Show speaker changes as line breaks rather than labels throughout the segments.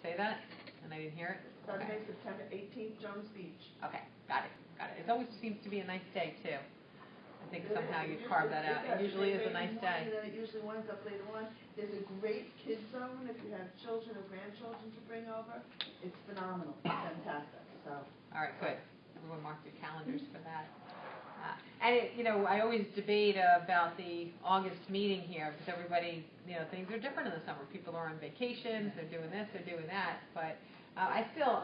say that? And I didn't hear it?
Sunday, September 18th, Jones Beach.
Okay, got it. It always seems to be a nice day, too. I think somehow you carve that out. It usually is a nice day.
And then it usually winds up later on. There's a great kids zone if you have children or grandchildren to bring over. It's phenomenal. Fantastic. So.
All right, good. Everyone mark your calendars for that. I always debate about the August meeting here because everybody, things are different in the summer. People are on vacations, they're doing this, they're doing that. But I feel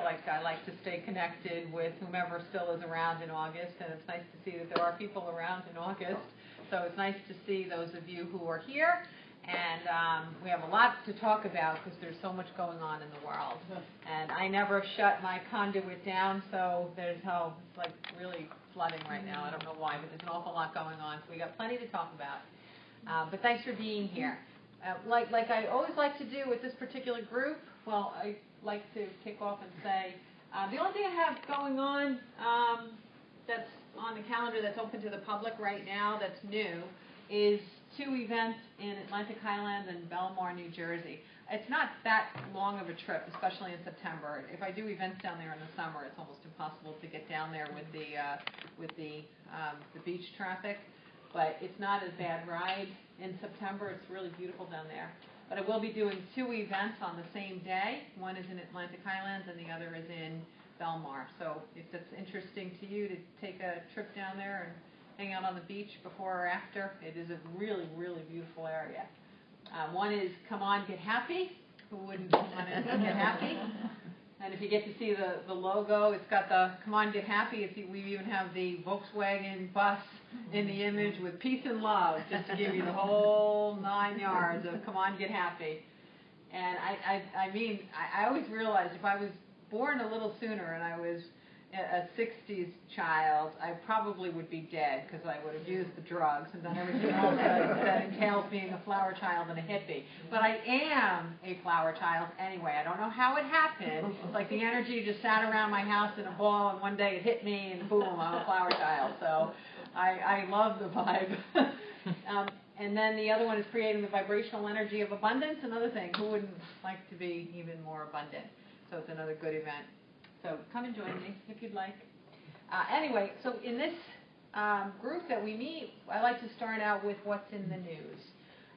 like I like to stay connected with whomever still is around in August, and it's nice to see that there are people around in August. So it's nice to see those of you who are here. And we have a lot to talk about because there's so much going on in the world. And I never shut my conduit down, so it's like really flooding right now. I don't know why, but there's an awful lot going on. So we got plenty to talk about. But thanks for being here. Like I always like to do with this particular group, well, I like to kick off and say, the only thing I have going on that's on the calendar that's open to the public right now that's new is 2 events in Atlantic Highlands and Belmar, New Jersey. It's not that long of a trip, especially in September. If I do events down there in the summer, it's almost impossible to get down there with the beach traffic. But it's not a bad ride in September. It's really beautiful down there. But I will be doing 2 events on the same day. One is in Atlantic Highlands and the other is in Belmar. So if that's interesting to you to take a trip down there and hang out on the beach before or after, it is a really, really beautiful area. One is Come On, Get Happy. Who wouldn't want to get happy? And if you get to see the logo, it's got the Come On, Get Happy. We even have the Volkswagen bus in the image with peace and love, just to give you the whole 9 yards of Come On, Get Happy. And I always realized if I was born a little sooner and I was a 60s child, I probably would be dead because I would have used the drugs and done everything else that entails being a flower child and a hippie. But I am a flower child anyway. I don't know how it happened. It's like the energy just sat around my house in a ball, and one day it hit me, and boom, I'm a flower child. So I love the vibe. And then the other one is Creating the Vibrational Energy of Abundance, another thing. Who wouldn't like to be even more abundant? So it's another good event. So come and join me if you'd like. Anyway, so in this group that we meet, I like to start out with what's in the news.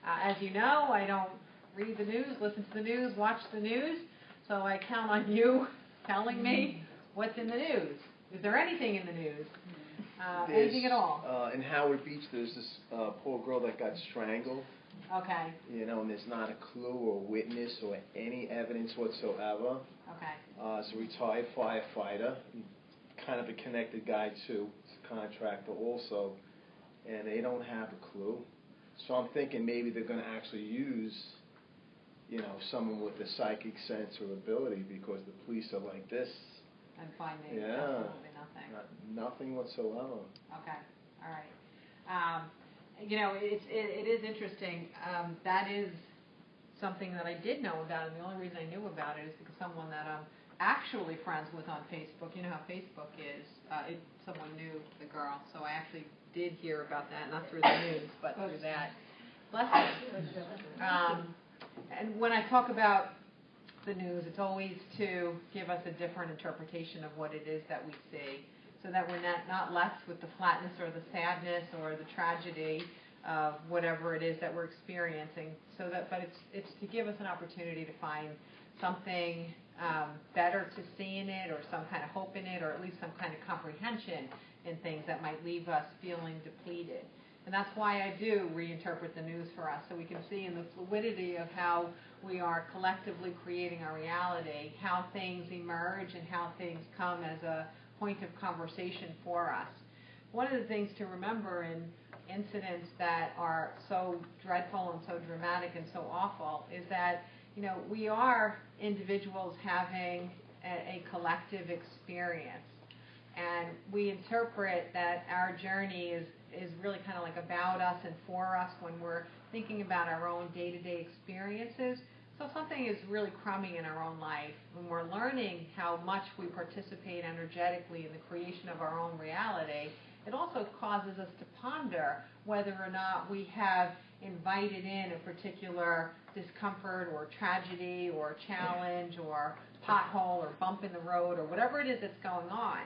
As you know, I don't read the news, listen to the news, watch the news, so I count on you telling me what's in the news. Is there anything in the news? Anything at all?
In Howard Beach, there's this poor girl that got strangled.
Okay.
And there's not a clue or witness or any evidence whatsoever.
Okay.
It's a retired firefighter, kind of a connected guy too, it's a contractor also, and they don't have a clue. So I'm thinking maybe they're going to actually use, someone with a psychic sense or ability, because the police are like this.
And finding absolutely nothing.
Nothing whatsoever.
Okay. All right. It is interesting. That is something that I did know about, and the only reason I knew about it is because someone that I'm actually friends with on Facebook, you know how Facebook is, someone knew the girl, so I actually did hear about that, not through the news, but through that. Bless you. And when I talk about the news, it's always to give us a different interpretation of what it is that we see, so that we're not left with the flatness or the sadness or the tragedy of whatever it is that we're experiencing. But it's to give us an opportunity to find something better to see in it, or some kind of hope in it, or at least some kind of comprehension in things that might leave us feeling depleted. And that's why I do reinterpret the news for us, so we can see in the fluidity of how we are collectively creating our reality, how things emerge and how things come as a point of conversation for us. One of the things to remember in incidents that are so dreadful and so dramatic and so awful is that, we are individuals having a collective experience. And we interpret that our journey is really kind of like about us and for us when we're thinking about our own day-to-day experiences. So if something is really crummy in our own life, when we're learning how much we participate energetically in the creation of our own reality, it also causes us to ponder whether or not we have invited in a particular discomfort or tragedy or challenge or pothole or bump in the road or whatever it is that's going on.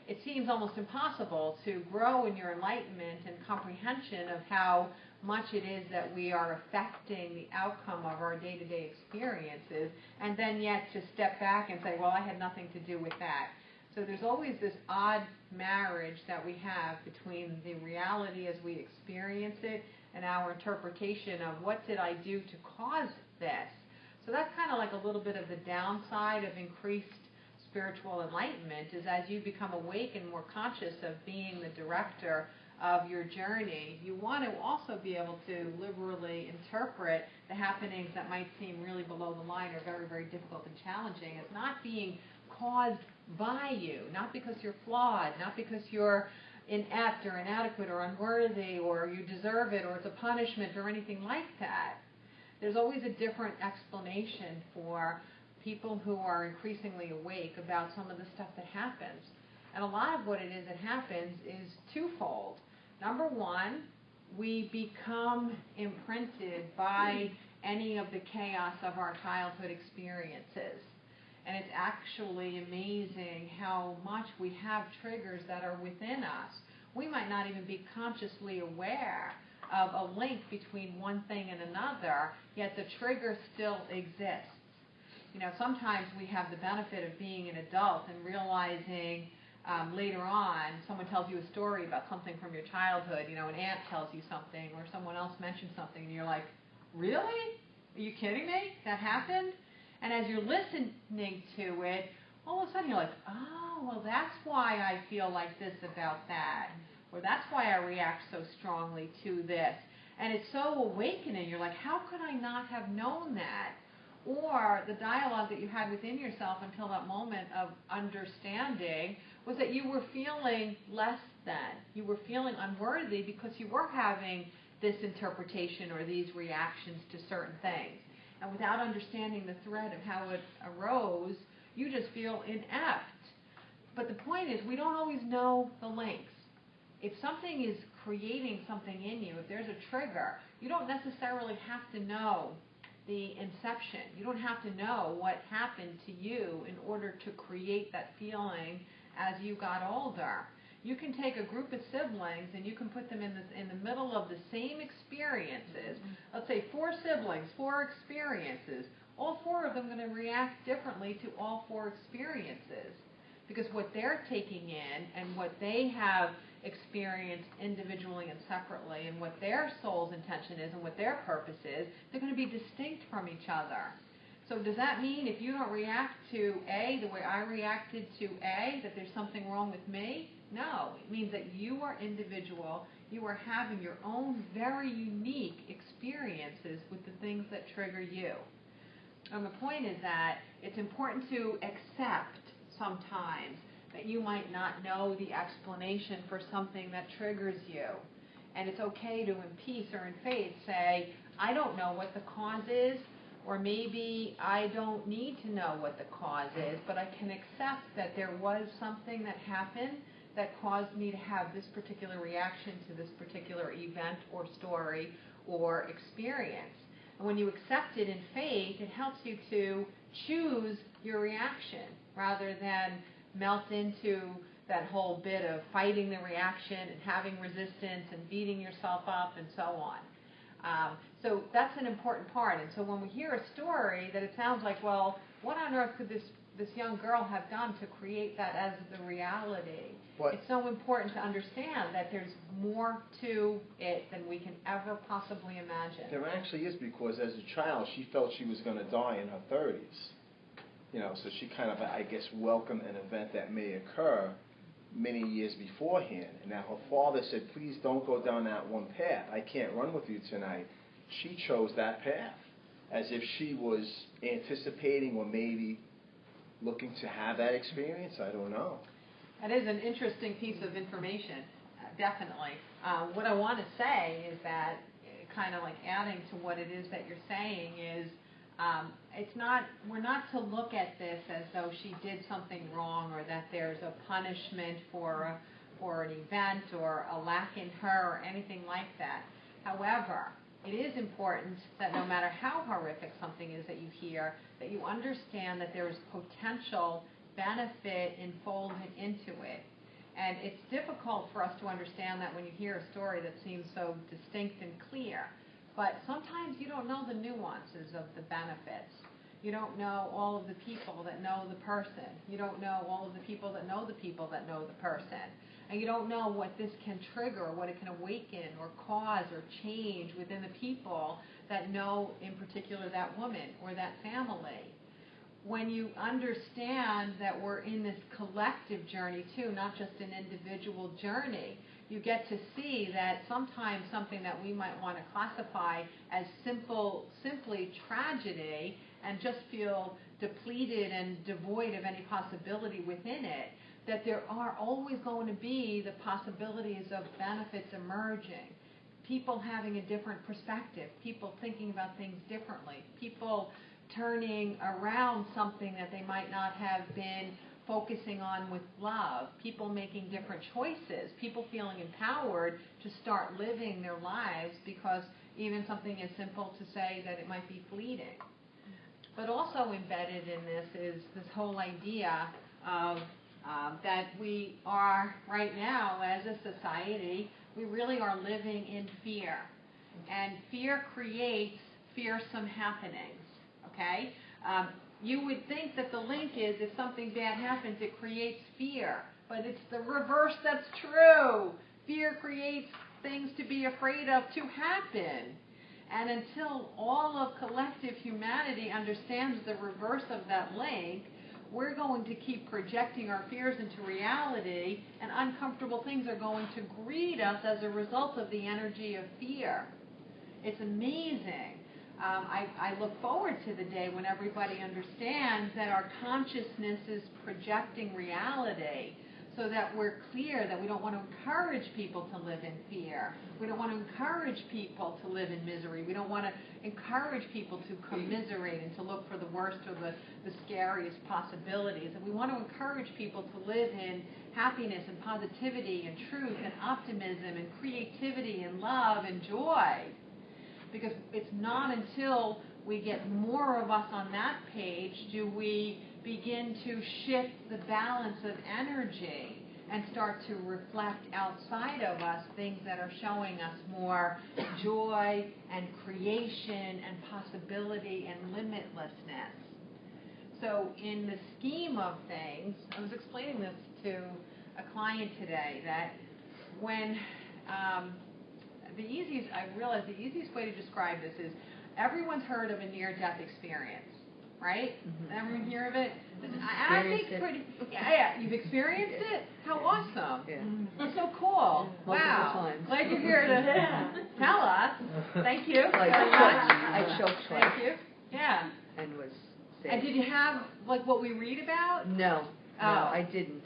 It seems almost impossible to grow in your enlightenment and comprehension of how much it is that we are affecting the outcome of our day-to-day experiences, and then yet to step back and say, well, I had nothing to do with that. So there's always this odd marriage that we have between the reality as we experience it and our interpretation of what did I do to cause this. So that's kind of like a little bit of the downside of increased spiritual enlightenment, is as you become awake and more conscious of being the director of your journey, you want to also be able to liberally interpret the happenings that might seem really below the line or very, very difficult and challenging as not being caused by you, not because you're flawed, not because you're inept or inadequate or unworthy or you deserve it or it's a punishment or anything like that. There's always a different explanation for people who are increasingly awake about some of the stuff that happens. And a lot of what it is that happens is twofold. Number one, we become imprinted by any of the chaos of our childhood experiences. And it's actually amazing how much we have triggers that are within us. We might not even be consciously aware of a link between one thing and another, yet the trigger still exists. You know, sometimes we have the benefit of being an adult and realizing later on, someone tells you a story about something from your childhood, you know, an aunt tells you something or someone else mentions something, and you're like, really? Are you kidding me? That happened? And as you're listening to it, all of a sudden you're like, oh, well, that's why I feel like this about that. Or that's why I react so strongly to this. And it's so awakening. You're like, how could I not have known that? Or the dialogue that you had within yourself until that moment of understanding was that you were feeling less than. You were feeling unworthy because you were having this interpretation or these reactions to certain things. And without understanding the thread of how it arose, you just feel inept. But the point is, we don't always know the links. If something is creating something in you, if there's a trigger, you don't necessarily have to know the inception. You don't have to know what happened to you in order to create that feeling as you got older. You can take a group of siblings and you can put them in the middle of the same experiences. Let's say 4 siblings, 4 experiences. All 4 of them are going to react differently to all 4 experiences, because what they're taking in and what they have experienced individually and separately and what their soul's intention is and what their purpose is, they're going to be distinct from each other. So does that mean if you don't react to A the way I reacted to A, that there's something wrong with me? No. It means that you are individual. You are having your own very unique experiences with the things that trigger you. And the point is that it's important to accept sometimes that you might not know the explanation for something that triggers you. And it's okay to, in peace or in faith, say, I don't know what the cause is, or maybe I don't need to know what the cause is, but I can accept that there was something that happened that caused me to have this particular reaction to this particular event or story or experience. And when you accept it in faith, it helps you to choose your reaction rather than melt into that whole bit of fighting the reaction and having resistance and beating yourself up and so on. So that's an important part. And so when we hear a story that it sounds like, well, what on earth could this young girl have done to create that as the reality?
What?
It's so important to understand that there's more to it than we can ever possibly imagine.
There actually is, because as a child, she felt she was going to die in her 30s. You know, so she kind of, I guess, welcomed an event that may occur many years beforehand. And now her father said, please don't go down that one path. I can't run with you tonight. She chose that path as if she was anticipating or maybe looking to have that experience. I don't know.
That is an interesting piece of information, definitely. What I want to say is that, kind of like adding to what it is that you're saying is, we're not to look at this as though she did something wrong or that there's a punishment for or an event or a lack in her or anything like that. However, it is important that no matter how horrific something is that you hear, that you understand that there is potential benefit enfolded into it. And it's difficult for us to understand that when you hear a story that seems so distinct and clear. But sometimes you don't know the nuances of the benefits. You don't know all of the people that know the person. You don't know all of the people that know the people that know the person. And you don't know what this can trigger, what it can awaken or cause or change within the people that know, in particular, that woman or that family. When you understand that we're in this collective journey too, not just an individual journey, you get to see that sometimes something that we might want to classify as simply tragedy and just feel depleted and devoid of any possibility within it, that there are always going to be the possibilities of benefits emerging. People having a different perspective, people thinking about things differently, people turning around something that they might not have been focusing on with love, people making different choices, people feeling empowered to start living their lives because even something as simple to say that it might be fleeting. But also embedded in this is this whole idea of that we are right now as a society, we really are living in fear. And fear creates fearsome happenings, okay? You would think that the link is if something bad happens, it creates fear. But it's the reverse that's true. Fear creates things to be afraid of to happen. And until all of collective humanity understands the reverse of that link, we're going to keep projecting our fears into reality, and uncomfortable things are going to greet us as a result of the energy of fear. It's amazing. I look forward to the day when everybody understands that our consciousness is projecting reality, so that we're clear that we don't want to encourage people to live in fear. We don't want to encourage people to live in misery. We don't want to encourage people to commiserate and to look for the worst or the scariest possibilities. And we want to encourage people to live in happiness and positivity and truth and optimism and creativity and love and joy. Because it's not until we get more of us on that page do we begin to shift the balance of energy and start to reflect outside of us things that are showing us more joy and creation and possibility and limitlessness. So in the scheme of things, I was explaining this to a client today, that when I realized the easiest way to describe this is everyone's heard of a near-death experience, right? Mm-hmm. Everyone hear of it? I think pretty. Yeah, you've experienced it? How awesome! Yeah. That's so cool. Wow. Times. Glad you're here to tell us. Thank you.
I choked twice.
Thank you. Yeah.
And was sick.
And did you have like what we read about?
No. No, I didn't.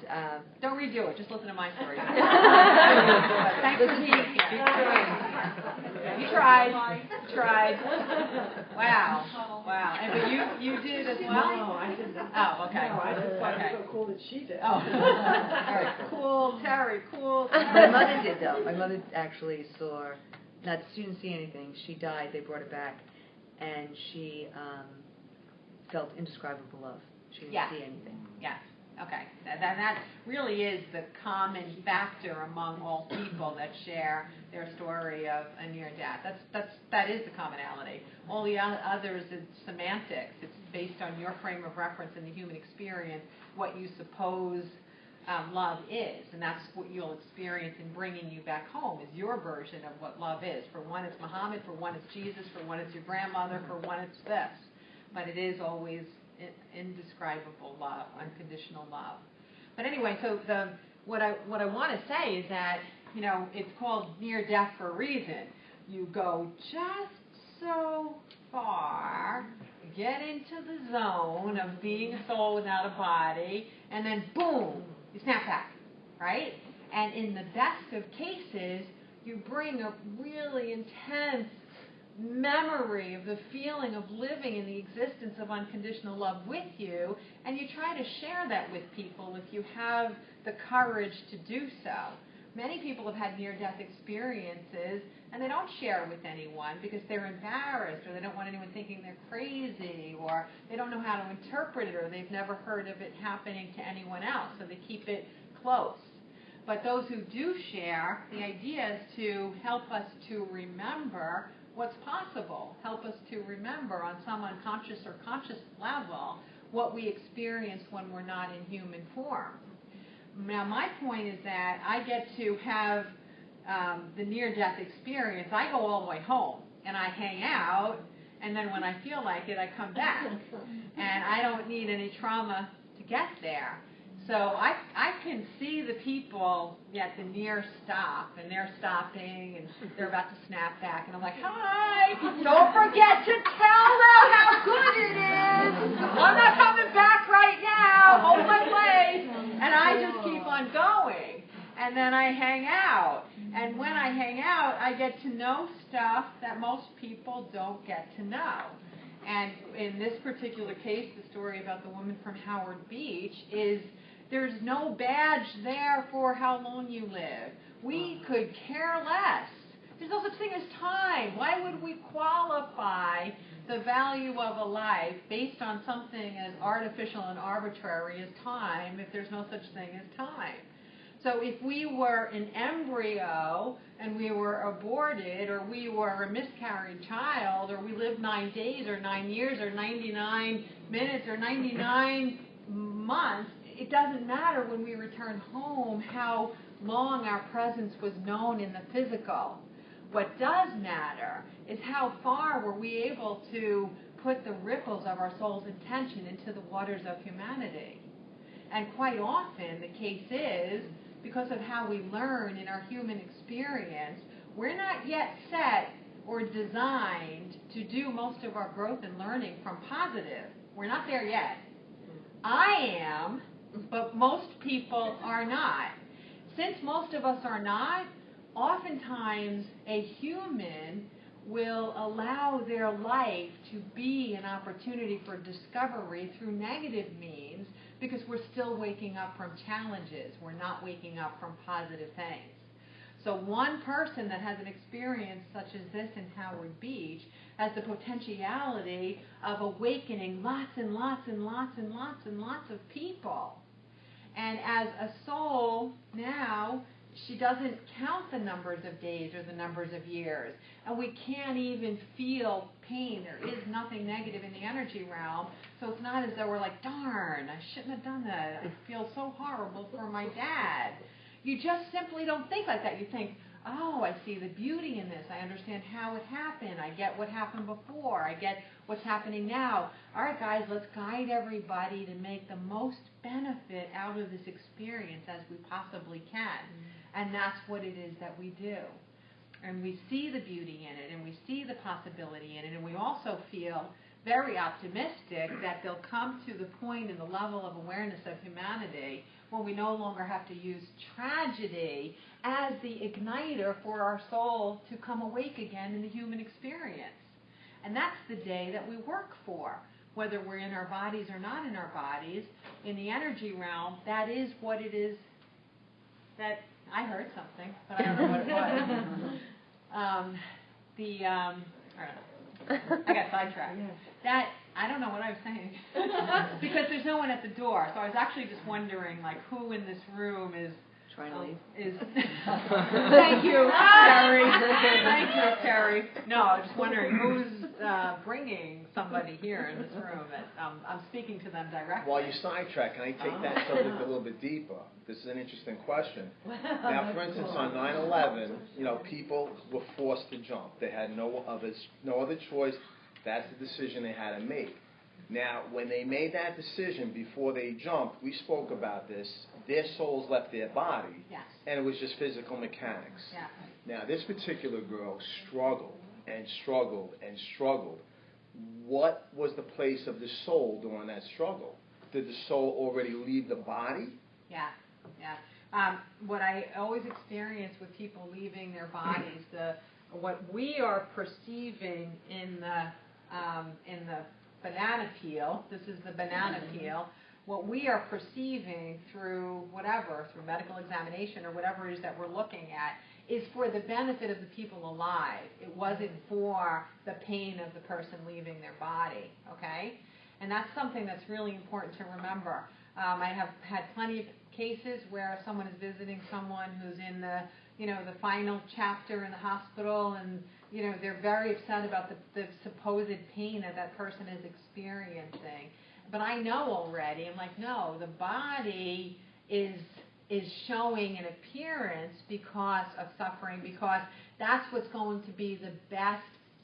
Don't redo it. Just listen to my story. Thanks for being here. You tried. Wow. And but you did as well?
No, I didn't.
Oh, okay.
No, I just thought it was so cool that she did.
Oh. All right. Cool, Terry. Cool.
My mother did, though. My mother actually saw, she didn't see anything. She died. They brought her back. And she felt indescribable love. She didn't see anything.
Yes. Okay, that really is the common factor among all people that share their story of a near death. That is the commonality. All the others is semantics. It's based on your frame of reference in the human experience, what you suppose love is, and that's what you'll experience in bringing you back home is your version of what love is. For one, it's Muhammad. For one, it's Jesus. For one, it's your grandmother. For one, it's this. But it is always indescribable love, unconditional love. But anyway, so what I want to say is that, it's called near death for a reason. You go just so far, get into the zone of being a soul without a body, and then boom, you snap back, right? And in the best of cases, you bring a really intense memory of the feeling of living in the existence of unconditional love with you, and you try to share that with people if you have the courage to do so. Many people have had near-death experiences, and they don't share with anyone because they're embarrassed, or they don't want anyone thinking they're crazy, or they don't know how to interpret it, or they've never heard of it happening to anyone else, so they keep it close. But those who do share, the idea is to help us to remember what's possible, help us to remember on some unconscious or conscious level what we experience when we're not in human form. Now, my point is that I get to have the near-death experience. I go all the way home, and I hang out, and then when I feel like it, I come back. And I don't need any trauma to get there. So I can see the people at the near stop, and they're stopping, and they're about to snap back, and I'm like, hi, don't forget to tell them how good it is. I'm not coming back right now. Hold my place. And I just keep on going. And then I hang out. And when I hang out, I get to know stuff that most people don't get to know. And in this particular case, the story about the woman from Howard Beach is there's no badge there for how long you live. We could care less. There's no such thing as time. Why would we qualify the value of a life based on something as artificial and arbitrary as time if there's no such thing as time? So if we were an embryo and we were aborted, or we were a miscarried child, or we lived 9 days or 9 years or 99 minutes or 99 months, it doesn't matter when we return home how long our presence was known in the physical. What does matter is how far were we able to put the ripples of our soul's intention into the waters of humanity. And quite often the case is, because of how we learn in our human experience, we're not yet set or designed to do most of our growth and learning from positive. We're not there yet. I am, but most people are not. Since most of us are not, oftentimes a human will allow their life to be an opportunity for discovery through negative means because we're still waking up from challenges. We're not waking up from positive things. So one person that has an experience such as this in Howard Beach has the potentiality of awakening lots and lots and lots and lots and lots of people. And as a soul now, she doesn't count the numbers of days or the numbers of years. And we can't even feel pain. There is nothing negative in the energy realm. So it's not as though we're like, darn, I shouldn't have done that. I feel so horrible for my dad. You just simply don't think like that. You think, oh, I see the beauty in this. I understand how it happened. I get what happened before. I get what's happening now. All right, guys, let's guide everybody to make the most benefit out of this experience as we possibly can. And that's what it is that we do. And we see the beauty in it, and we see the possibility in it, and we also feel very optimistic that they'll come to the point in the level of awareness of humanity when we no longer have to use tragedy as the igniter for our soul to come awake again in the human experience. And that's the day that we work for, whether we're in our bodies or not in our bodies. In the energy realm, that is what it is that I heard something, but I don't know what it was. I got sidetracked. That, I don't know what I was saying. Because there's no one at the door. So I was actually just wondering, like, who in this room is
Trying to leave.
Thank you, Terry. Thank you, Terry. No, I was just wondering who's bringing somebody here in this room. I'm speaking to them directly.
While you sidetrack, can I take that subject a little bit deeper? This is an interesting question. Now, for instance, on 9/11, people were forced to jump. They had no other choice. That's the decision they had to make. Now, when they made that decision before they jumped, we spoke about this, their souls left their body,
Yes.
and it was just physical mechanics.
Yeah.
Now, this particular girl struggled and struggled and struggled. What was the place of the soul during that struggle? Did the soul already leave the body?
Yeah. What I always experience with people leaving their bodies, the what we are perceiving in the banana peel, this is the banana peel, what we are perceiving through whatever, through medical examination or whatever it is that we're looking at, is for the benefit of the people alive. It wasn't for the pain of the person leaving their body, okay? And that's something that's really important to remember. I have had plenty of cases where someone is visiting someone who's in the final chapter in the hospital, and, they're very upset about the supposed pain that person is experiencing. But I know already, I'm like, no, the body is showing an appearance because of suffering, because that's what's going to be the best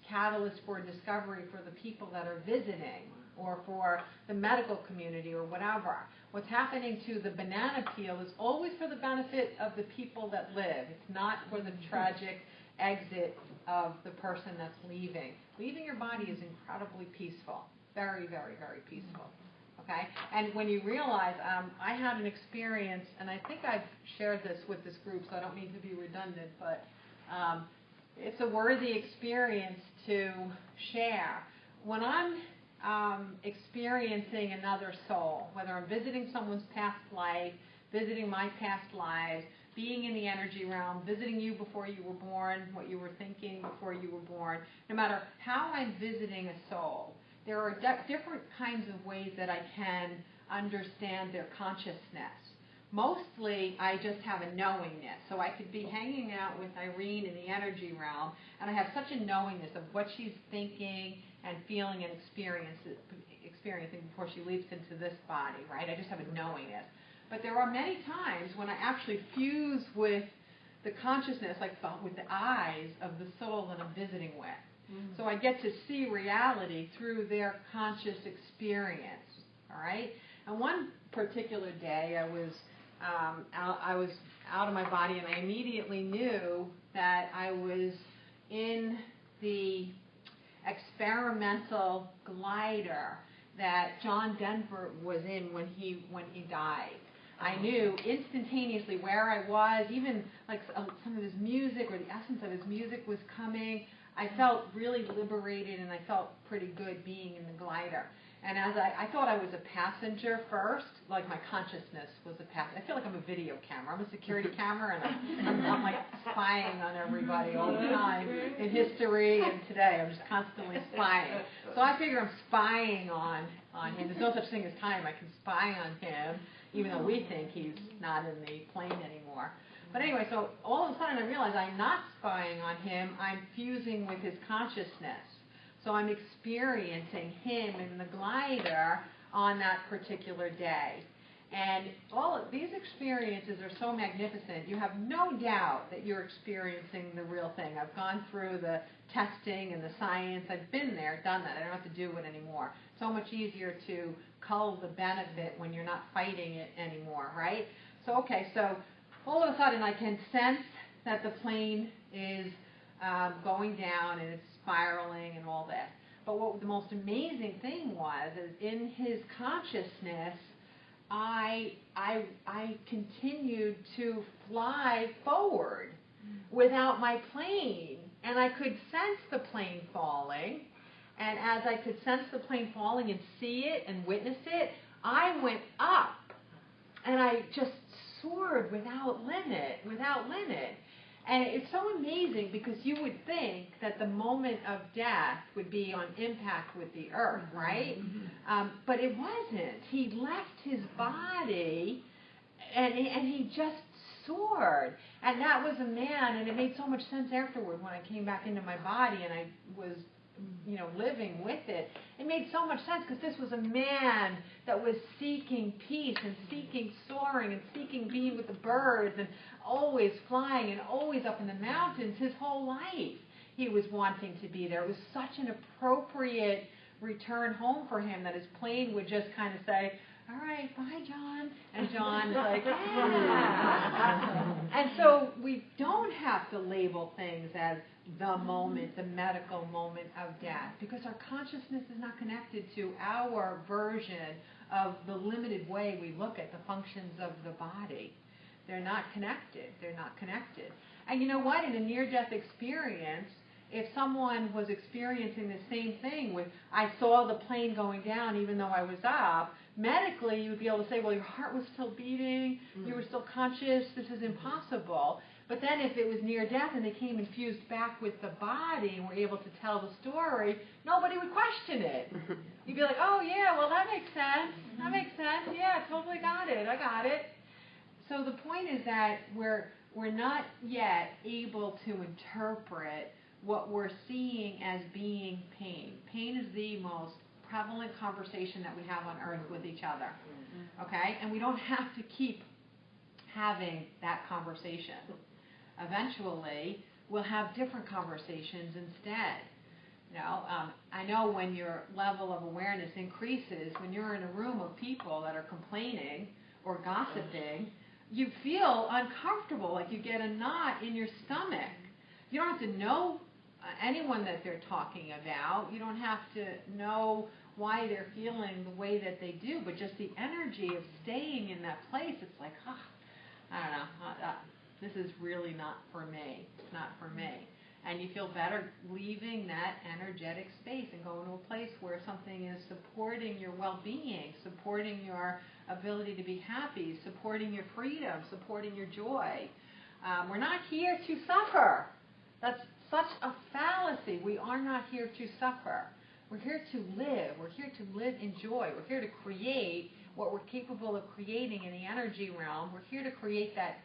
catalyst for discovery for the people that are visiting, or for the medical community, or whatever. What's happening to the banana peel is always for the benefit of the people that live. It's not for the tragic exit of the person that's leaving. Leaving your body is incredibly peaceful. Very, very, very peaceful. Okay? And when you realize, I had an experience, and I think I've shared this with this group, so I don't need to be redundant, but it's a worthy experience to share. When I'm experiencing another soul, whether I'm visiting someone's past life, visiting my past lives, being in the energy realm, visiting you before you were born, what you were thinking before you were born, no matter how I'm visiting a soul, there are different kinds of ways that I can understand their consciousness. Mostly, I just have a knowingness. So I could be hanging out with Irene in the energy realm, and I have such a knowingness of what she's thinking and feeling and experiencing before she leaps into this body, right? I just have a knowingness. But there are many times when I actually fuse with the consciousness, like with the eyes of the soul that I'm visiting with. So I get to see reality through their conscious experience, all right? And one particular day, I was out of my body, and I immediately knew that I was in the experimental glider that John Denver was in when he died. I knew instantaneously where I was, even like some of his music, or the essence of his music was coming. I felt really liberated, and I felt pretty good being in the glider. And as I thought I was a passenger first, like my consciousness was a passenger. I feel like I'm a video camera. I'm a security camera, and I'm like spying on everybody all the time in history and today. I'm just constantly spying. So I figure I'm spying on him. There's no such thing as time. I can spy on him, even though we think he's not in the plane anymore. But anyway, so all of a sudden I realize I'm not spying on him. I'm fusing with his consciousness. So I'm experiencing him in the glider on that particular day. And all of these experiences are so magnificent. You have no doubt that you're experiencing the real thing. I've gone through the testing and the science. I've been there, done that. I don't have to do it anymore. So much easier to cull the benefit when you're not fighting it anymore, right? So, okay, so all of a sudden I can sense that the plane is going down, and it's spiraling and all that. But what the most amazing thing was is in his consciousness, I continued to fly forward without my plane, and I could sense the plane falling. And as I could sense the plane falling and see it and witness it, I went up, and I just soared without limit. And it's so amazing, because you would think that the moment of death would be on impact with the earth, right? But it wasn't. He left his body, and he just soared. And that was a man, and it made so much sense afterward when I came back into my body and I was living with it. It made so much sense, because this was a man that was seeking peace and seeking soaring and seeking being with the birds and always flying and always up in the mountains his whole life. He was wanting to be there. It was such an appropriate return home for him that his plane would just kind of say, "All right, bye, John." And John is like, "Yeah." And so we don't have to label things as the moment, the medical moment of death, because our consciousness is not connected to our version of the limited way we look at the functions of the body. They're not connected. And you know what? In a near-death experience, if someone was experiencing the same thing with, I saw the plane going down even though I was up, medically you would be able to say, well, your heart was still beating, you were still conscious, this is impossible. But then if it was near death and they came infused back with the body and were able to tell the story, nobody would question it. You'd be like, oh yeah, well that makes sense. That makes sense. Yeah, totally got it. I got it. So the point is that we're not yet able to interpret what we're seeing as being pain. Pain is the most prevalent conversation that we have on earth with each other. Okay? And we don't have to keep having that conversation. Eventually, we'll have different conversations instead. You know, I know when your level of awareness increases, when you're in a room of people that are complaining or gossiping, you feel uncomfortable, like you get a knot in your stomach. You don't have to know anyone that they're talking about. You don't have to know why they're feeling the way that they do, but just the energy of staying in that place, it's like, I don't know, this is really not for me. It's not for me. And you feel better leaving that energetic space and going to a place where something is supporting your well-being, supporting your ability to be happy, supporting your freedom, supporting your joy. We're not here to suffer. That's such a fallacy. We are not here to suffer. We're here to live. We're here to live in joy. We're here to create what we're capable of creating in the energy realm. We're here to create that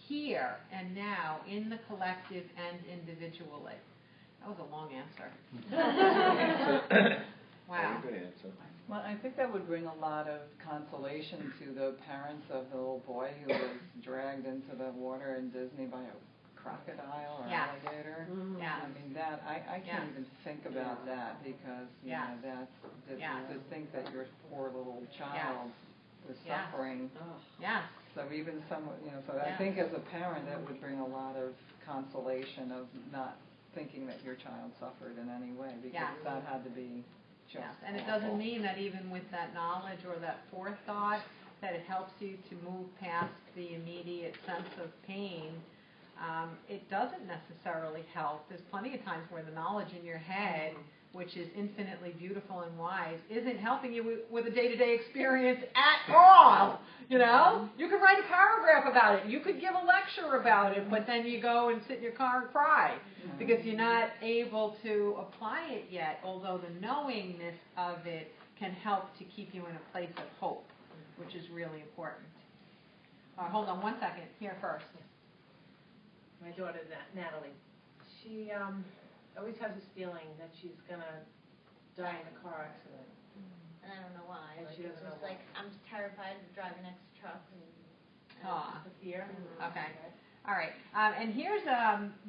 here and now in the collective and individually. That was a long answer. Wow.
Very good answer.
Well, I think that would bring a lot of consolation to the parents of the little boy who was dragged into the water in Disney by a crocodile or alligator.
Yeah.
I mean, that I can't even think about that because you know that's to think that your poor little child was suffering.
Yes.
So even so I think as a parent that would bring a lot of consolation of not thinking that your child suffered in any way because that had to be just
and it
awful.
doesn't mean that even with that knowledge or that forethought that it helps you to move past the immediate sense of pain. It doesn't necessarily help. There's plenty of times where the knowledge in your head, which is infinitely beautiful and wise, isn't helping you with a day-to-day experience at all. You know? You could write a paragraph about it. You could give a lecture about it, but then you go and sit in your car and cry because you're not able to apply it yet, although the knowingness of it can help to keep you in a place of hope, which is really important. Hold on one second. Here first.
My daughter, Natalie, she always has this feeling that she's going to die in a car accident.
And I don't know why.
And
Like,
she doesn't
it's just
know
like, I'm terrified of driving next to trucks.
Aw.
The fear.
Okay. All right. And here's,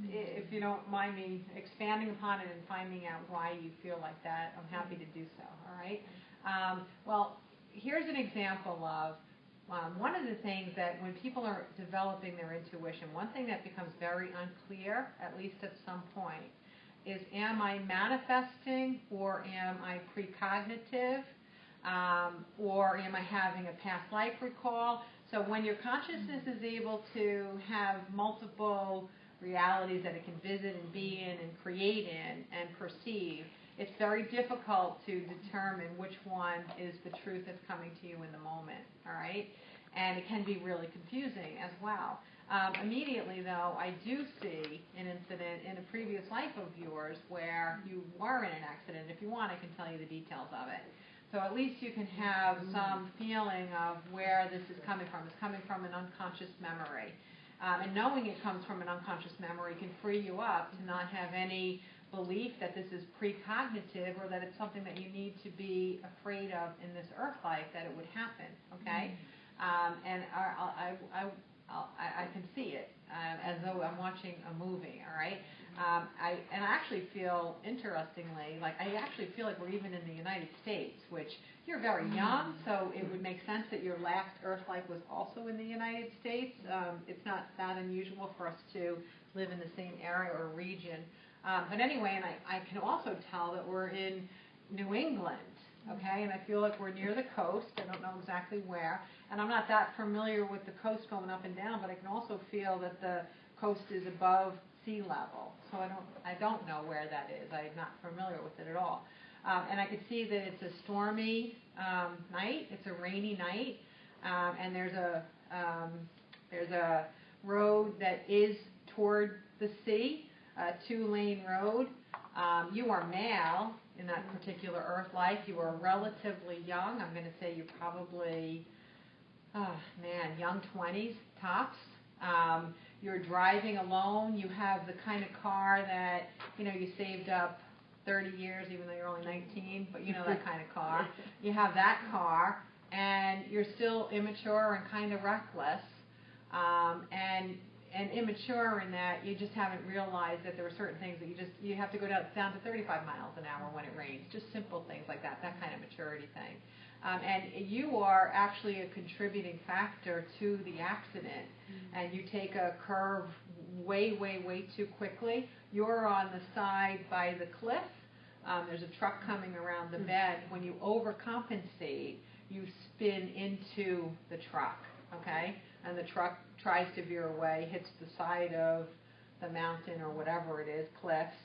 if you don't mind me expanding upon it and finding out why you feel like that, I'm happy to do so. All right. Well, here's an example of one of the things that when people are developing their intuition, one thing that becomes very unclear, at least at some point, is am I manifesting or am I precognitive or am I having a past life recall? So when your consciousness is able to have multiple realities that it can visit and be in and create in and perceive, it's very difficult to determine which one is the truth that's coming to you in the moment, all right? And it can be really confusing as well. Immediately, though, I do see an incident in a previous life of yours where you were in an accident. If you want, I can tell you the details of it. So at least you can have some feeling of where this is coming from. It's coming from an unconscious memory. And knowing it comes from an unconscious memory can free you up to not have any belief that this is precognitive or that it's something that you need to be afraid of in this earth life, that it would happen, okay? And I can see it as though I'm watching a movie, all right? I actually feel, interestingly, like I actually feel like we're even in the United States, which you're very young, so it would make sense that your last earth life was also in the United States. It's not that unusual for us to live in the same area or region. But anyway, and I can also tell that we're in New England, okay? And I feel like we're near the coast. I don't know exactly where. And I'm not that familiar with the coast going up and down, but I can also feel that the coast is above sea level. So I don't know where that is. I'm not familiar with it at all. And I could see that it's a stormy night. It's a rainy night, and there's a road that is toward the sea, a 2-lane road. You are male in that particular Earth life. You are relatively young. I'm going to say you're probably, young 20s tops. You're driving alone. You have the kind of car that, you saved up 30 years, even though you're only 19, but that kind of car. You have that car, and you're still immature and kind of reckless, and immature in that you just haven't realized that there were certain things that you have to go down to 35 miles an hour when it rains, just simple things like that kind of maturity thing. And you are actually a contributing factor to the accident, and you take a curve way too quickly. You're on the side by the cliff. There's a truck coming around the bend. When you overcompensate, you spin into the truck, okay? And the truck tries to veer away, hits the side of the mountain or whatever it is, cliffs,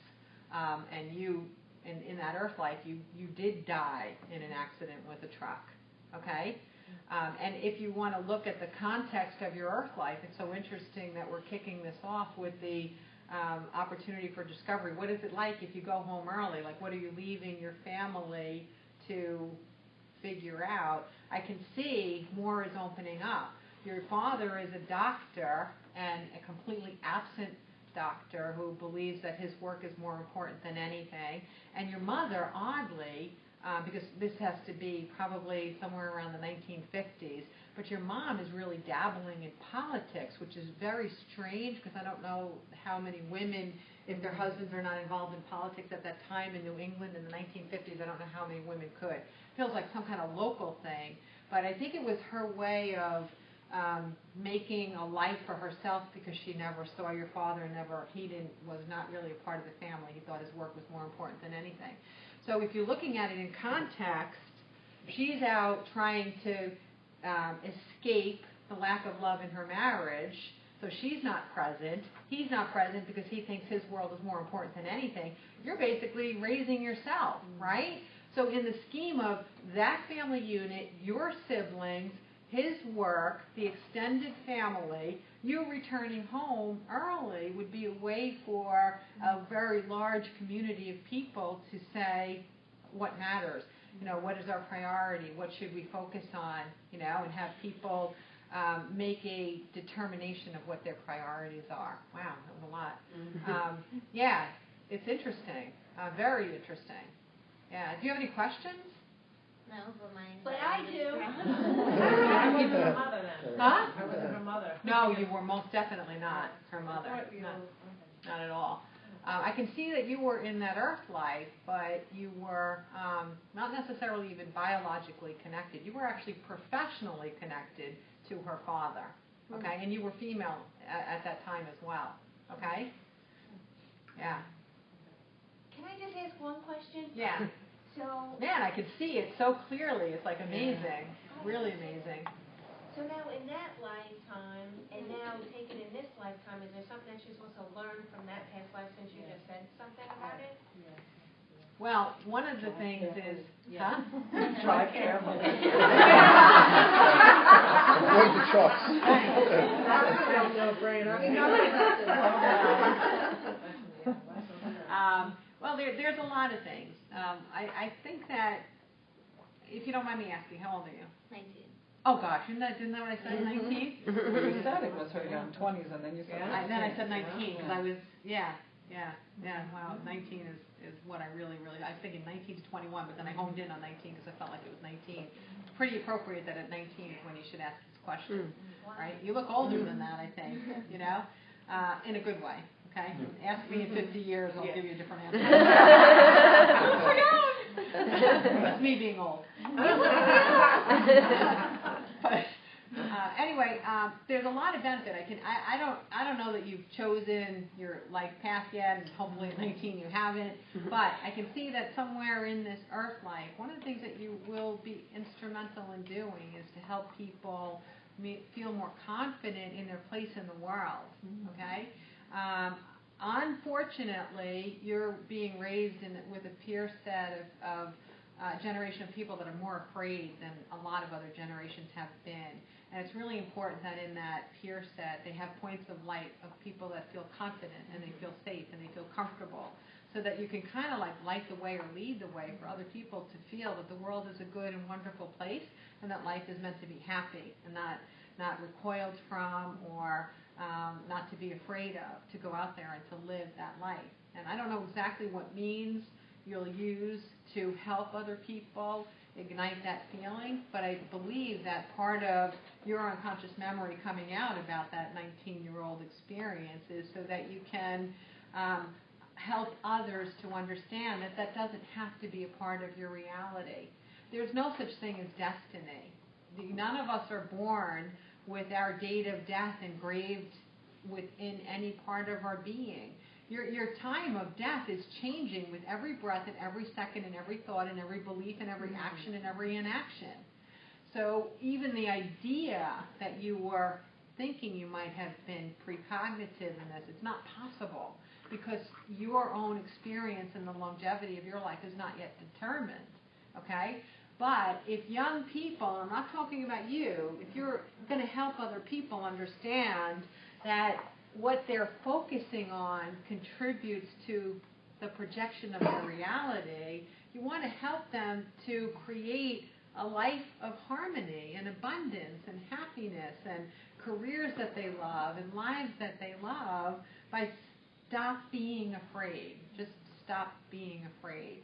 and you, in that Earth life, you did die in an accident with a truck, okay? And if you want to look at the context of your Earth life, it's so interesting that we're kicking this off with the opportunity for discovery. What is it like if you go home early? Like, what are you leaving your family to figure out? I can see more is opening up. Your father is a doctor, and a completely absent doctor who believes that his work is more important than anything. And your mother, oddly, because this has to be probably somewhere around the 1950s, but your mom is really dabbling in politics, which is very strange because I don't know how many women, if their husbands are not involved in politics at that time in New England in the 1950s, I don't know how many women could. It feels like some kind of local thing, but I think it was her way of making a life for herself because she never saw your father, was not really a part of the family. He thought his work was more important than anything. So if you're looking at it in context, she's out trying to escape the lack of love in her marriage, so she's not present. He's not present because he thinks his world is more important than anything. You're basically raising yourself, right? So in the scheme of that family unit, your siblings, his work, the extended family, you returning home early would be a way for a very large community of people to say what matters. What is our priority? What should we focus on? And have people make a determination of what their priorities are. Wow, that was a lot. Yeah, it's interesting. Very interesting. Yeah. Do you have any questions?
No, but mine.
But I do.
I wasn't her mother then.
Huh?
I wasn't her mother.
No, you were most definitely not her mother. Not at all. I can see that you were in that Earth life, but you were not necessarily even biologically connected. You were actually professionally connected to her father, okay? And you were female at that time as well, okay? Yeah.
Can I just ask one question?
Yeah.
So,
Man, I can see it so clearly. It's like amazing, really amazing.
so now in that lifetime, and now taken in this lifetime, is there something that she's supposed to learn from that past life since you just said something about it?
Well, one of the things is, huh?
Drive carefully.
Avoid the trucks.
Well, there's a lot of things. I think that, if you don't mind me asking, how old are you?
19.
Oh gosh, isn't that what I said, 19?
You said it was her young 20s, and then you said
Then I said 19, because I was, wow, 19 is what I really, I was thinking 19 to 21, but then I honed in on 19 because I felt like it was 19. It's pretty appropriate that at 19 is when you should ask this question, right? You look older than that, I think, in a good way, okay? Ask me in 50 years, I'll give you a different answer. That's me being old. But anyway, there's a lot of benefit. I don't know that you've chosen your life path yet, and hopefully at 19 you haven't. But I can see that somewhere in this earth life, one of the things that you will be instrumental in doing is to help people feel more confident in their place in the world. Okay. Unfortunately, you're being raised with a peer set of generation of people that are more afraid than a lot of other generations have been. And it's really important that in that peer set, they have points of light of people that feel confident and they feel safe and they feel comfortable, so that you can kind of like light the way or lead the way for other people to feel that the world is a good and wonderful place and that life is meant to be happy and not recoiled from or not to be afraid of, to go out there and to live that life. And I don't know exactly what means you'll use to help other people ignite that feeling, but I believe that part of your unconscious memory coming out about that 19-year-old experience is so that you can help others to understand that that doesn't have to be a part of your reality. There's no such thing as destiny. None of us are born with our date of death engraved within any part of our being. Your time of death is changing with every breath and every second and every thought and every belief and every action and every inaction. So even the idea that you were thinking you might have been precognitive in this, it's not possible, because your own experience and the longevity of your life is not yet determined, okay? But if young people, I'm not talking about you, if you're going to help other people understand that what they're focusing on contributes to the projection of their reality, you want to help them to create a life of harmony and abundance and happiness and careers that they love and lives that they love by stop being afraid. Just stop being afraid.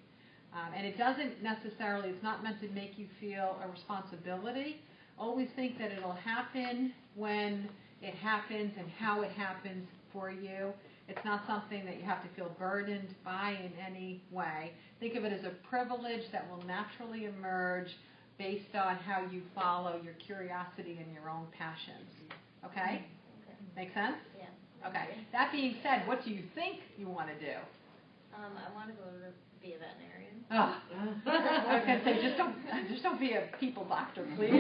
And it doesn't necessarily, it's not meant to make you feel a responsibility. Always think that it'll happen when it happens and how it happens for you. It's not something that you have to feel burdened by in any way. Think of it as a privilege that will naturally emerge based on how you follow your curiosity and your own passions. Okay? Make sense?
Yeah.
Okay. That being said, what do you think you want to do?
I want to go to be a veterinarian.
Oh. I was going to say, just don't be a people doctor, please.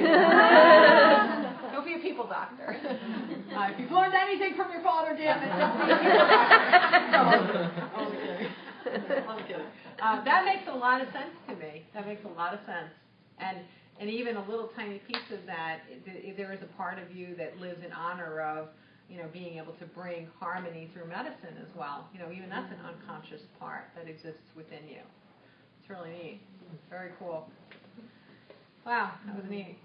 Don't be a people doctor. If you've learned anything from your father, damn it, don't be a people doctor. I'm kidding. That makes a lot of sense to me. That makes a lot of sense. And even a little tiny piece of that, there is a part of you that lives in honor of, being able to bring harmony through medicine as well. Even that's an unconscious part that exists within you. It's really neat. Very cool. Wow, that was neat.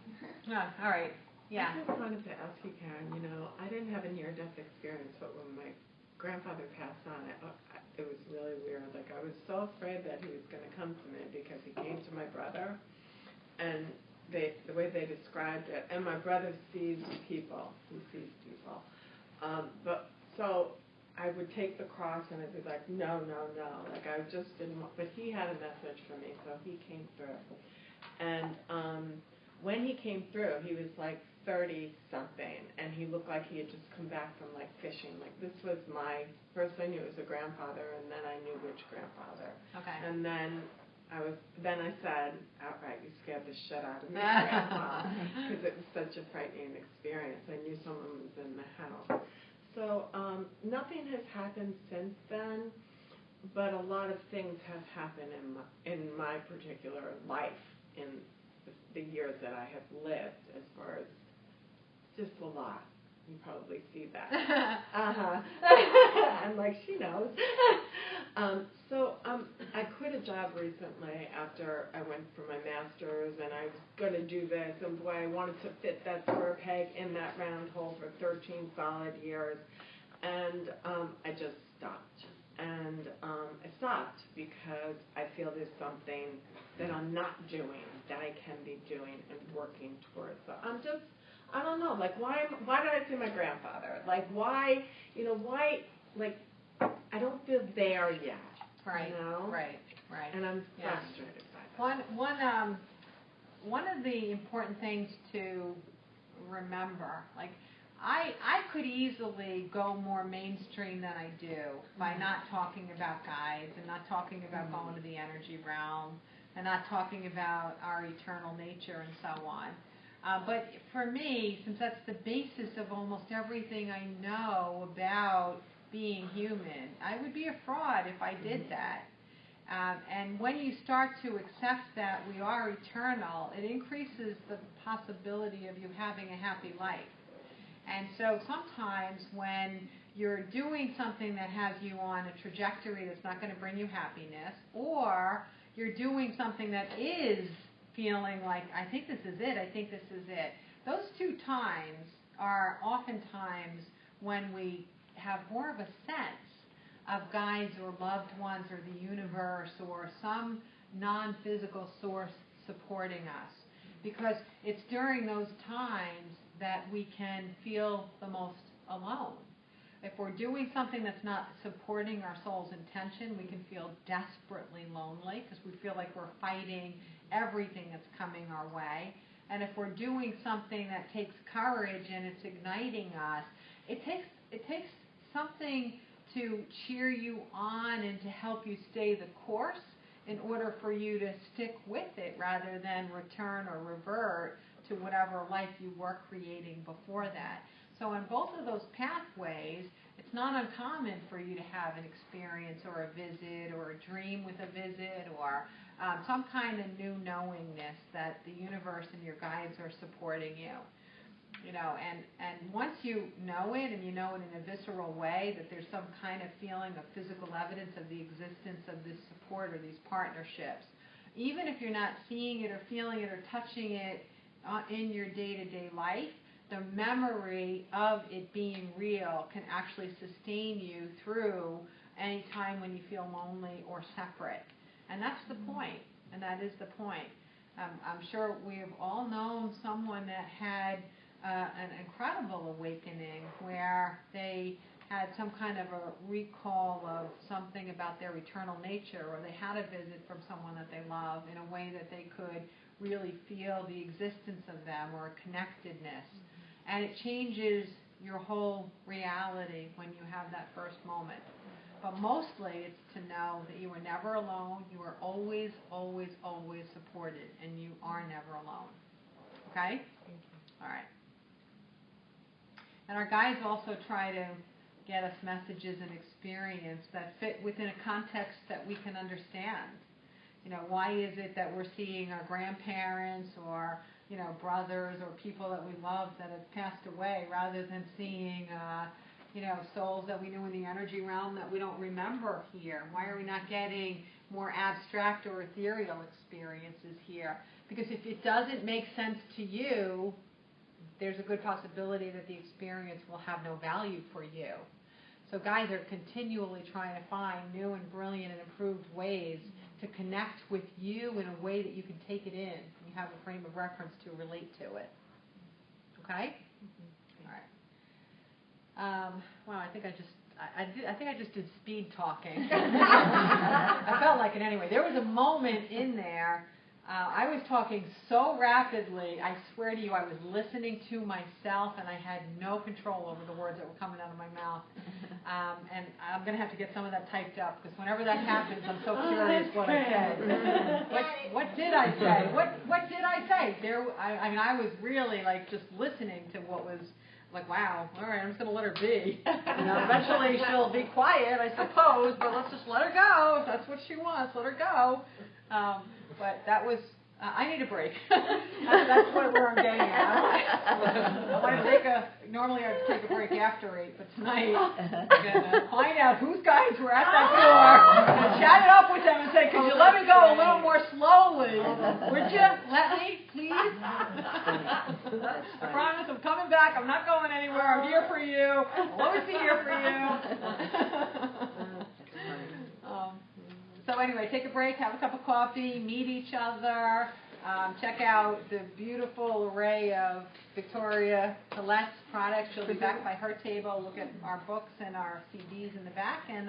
Yeah, all right. Yeah.
I just wanted to ask you, Karen, I didn't have a near-death experience, but when my grandfather passed on, it was really weird. Like, I was so afraid that he was going to come to me because he came to my brother, and the way they described it, and my brother sees people. He sees people. But so I would take the cross and I'd be like, no. Like, I just didn't want, but he had a message for me, so he came through. And when he came through, he was like 30-something, and he looked like he had just come back from like fishing. Like, this was first I knew it was a grandfather, and then I knew which grandfather.
Okay.
And then I said outright, you scared the shit out of me, Grandpa, because it was such a frightening experience. I knew someone was in the house. So nothing has happened since then, but a lot of things have happened in my particular life in the years that I have lived, as far as just a lot. You probably see that. I'm like, she knows. I quit a job recently after I went for my master's, and I was going to do this, and boy, I wanted to fit that square peg in that round hole for 13 solid years, and I just stopped. And I stopped because I feel there's something that I'm not doing that I can be doing and working towards. So I don't know, like, why did I say my grandfather? Like, why, like, I don't feel there yet.
Right. Right.
And I'm frustrated by that.
One of the important things to remember. Like, I could easily go more mainstream than I do by not talking about guides and not talking about going to the energy realm and not talking about our eternal nature and so on. But for me, since that's the basis of almost everything I know about being human, I would be a fraud if I did that. And when you start to accept that we are eternal, it increases the possibility of you having a happy life. And so sometimes when you're doing something that has you on a trajectory that's not going to bring you happiness, or you're doing something that is feeling like, I think this is it, those two times are oftentimes when we have more of a sense of guides or loved ones or the universe or some non-physical source supporting us. Because it's during those times that we can feel the most alone. If we're doing something that's not supporting our soul's intention, we can feel desperately lonely because we feel like we're fighting everything that's coming our way. And if we're doing something that takes courage and it's igniting us, it takes something to cheer you on and to help you stay the course in order for you to stick with it rather than return or revert to whatever life you were creating before that. So in both of those pathways, it's not uncommon for you to have an experience or a visit or a dream with a visit or some kind of new knowingness that the universe and your guides are supporting you. You know, and once you know it and you know it in a visceral way that there's some kind of feeling of physical evidence of the existence of this support or these partnerships, even if you're not seeing it or feeling it or touching it in your day-to-day life, the memory of it being real can actually sustain you through any time when you feel lonely or separate. And that's the point, and that is the point. I'm sure we have all known someone that had an incredible awakening where they had some kind of a recall of something about their eternal nature, or they had a visit from someone that they love in a way that they could really feel the existence of them or a connectedness. And it changes your whole reality when you have that first moment. But mostly it's to know that you are never alone, you are always, always, always supported, and you are never alone. Okay? All right. And our guides also try to get us messages and experience that fit within a context that we can understand. You know, why is it that we're seeing our grandparents or, you know, brothers or people that we love that have passed away rather than seeing, you know, souls that we knew in the energy realm that we don't remember here? Why are we not getting more abstract or ethereal experiences here? Because if it doesn't make sense to you, there's a good possibility that the experience will have no value for you. So guides are continually trying to find new and brilliant and improved ways to connect with you in a way that you can take it in. You have a frame of reference to relate to it. Okay? All right. Wow, I think I just did speed talking. I felt like it anyway. There was a moment in there. I was talking so rapidly, I swear to you, I was listening to myself, and I had no control over the words that were coming out of my mouth. And I'm going to have to get some of that typed up, because whenever that happens, I'm so curious what I said. What did I say? What did I say? I mean, I was really like just listening to what was like, wow, all right, I'm just going to let her be. You know, eventually she'll be quiet, I suppose, but let's just let her go. If that's what she wants, let her go. But that was, I need a break. That's where I'm getting at. I want to take normally I'd take a break after 8, but tonight I'm going to find out whose guys were at that door and chat it up with them and say, could you let me go a little more slowly? Would you let me, please? I promise I'm coming back. I'm not going anywhere. I'm here for you. I'll always be here for you. So anyway, take a break, have a cup of coffee, meet each other, check out the beautiful array of Victoria Collette's products. She'll be back by her table. Look at our books and our CDs in the back, and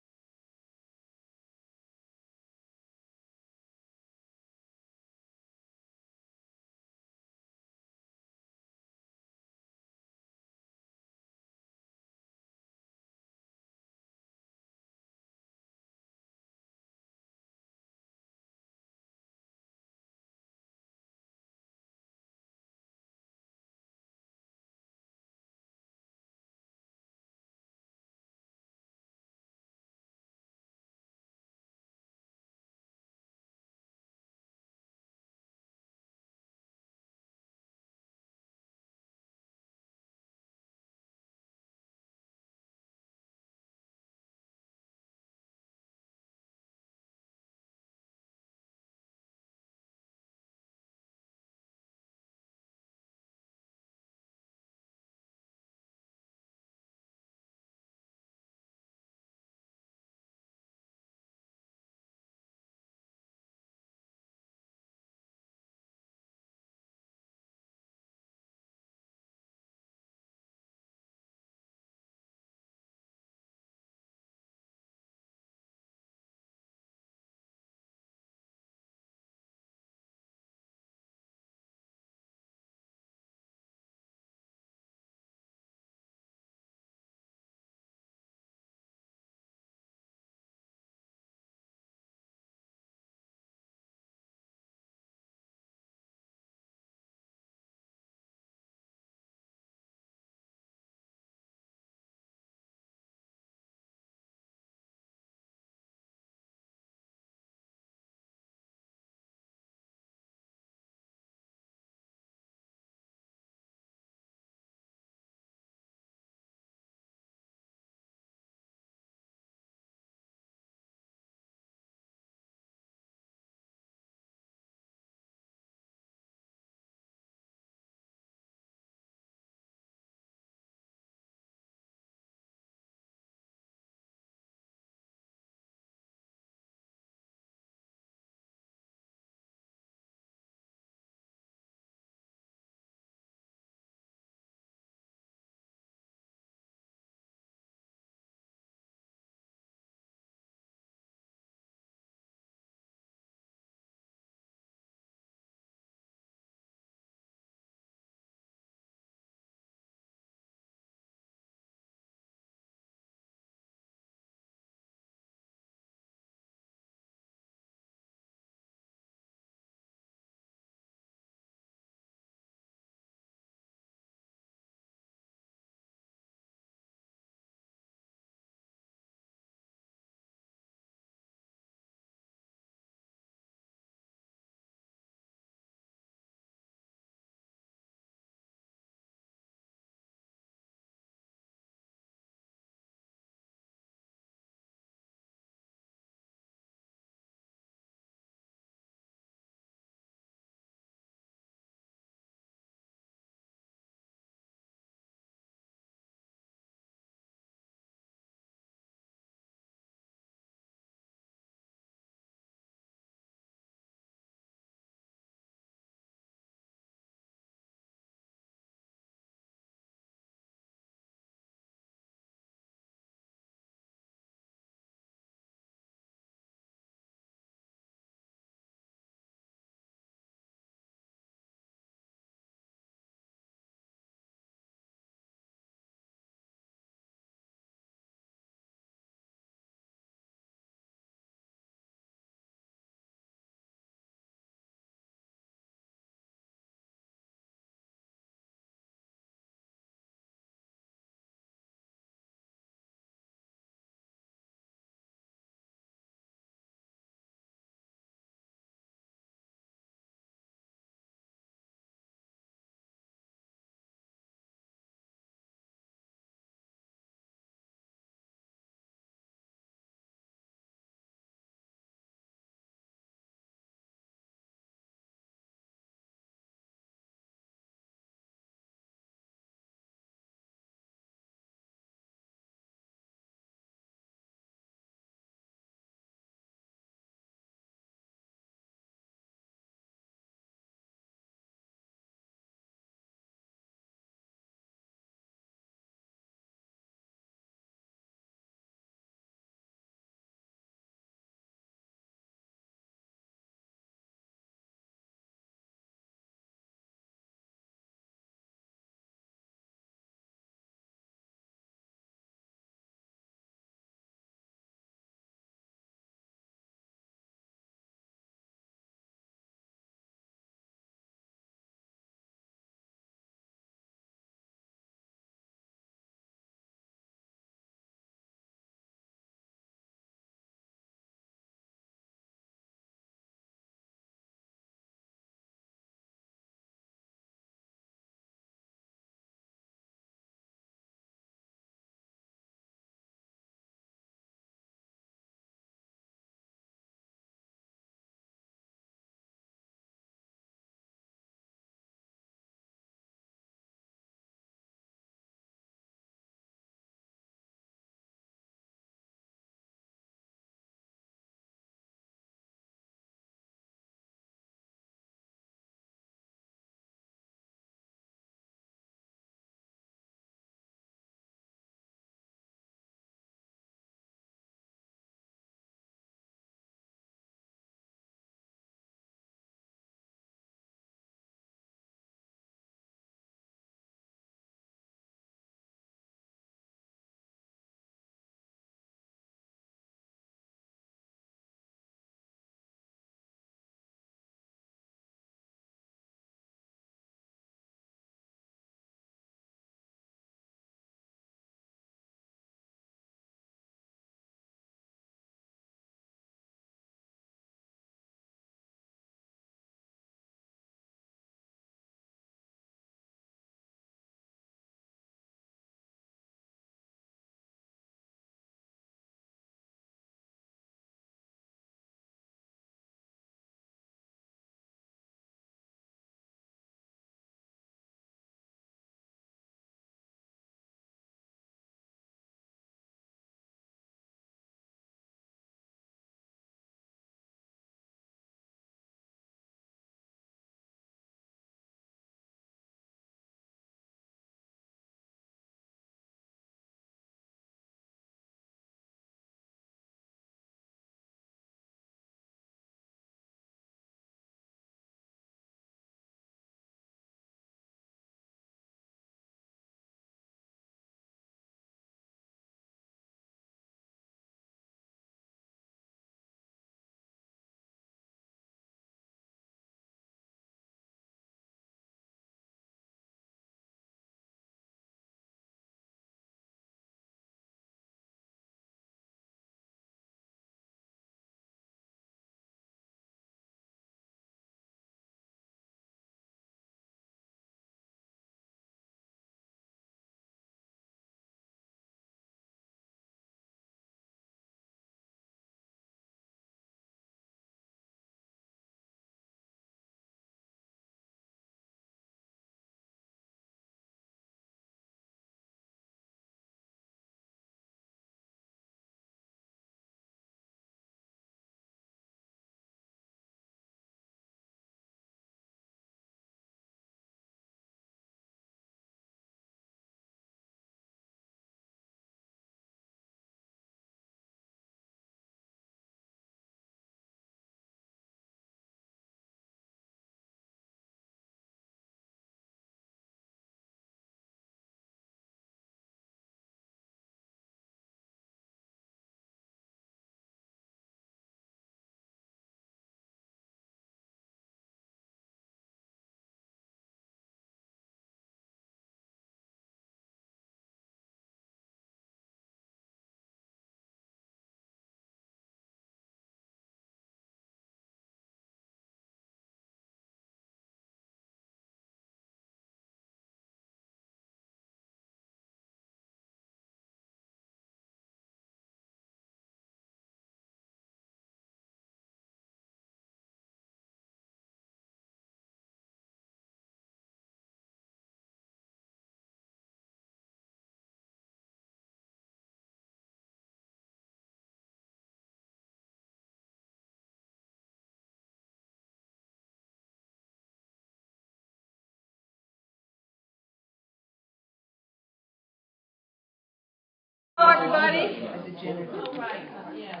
everybody?
As a Jim.
Oh, right, yeah.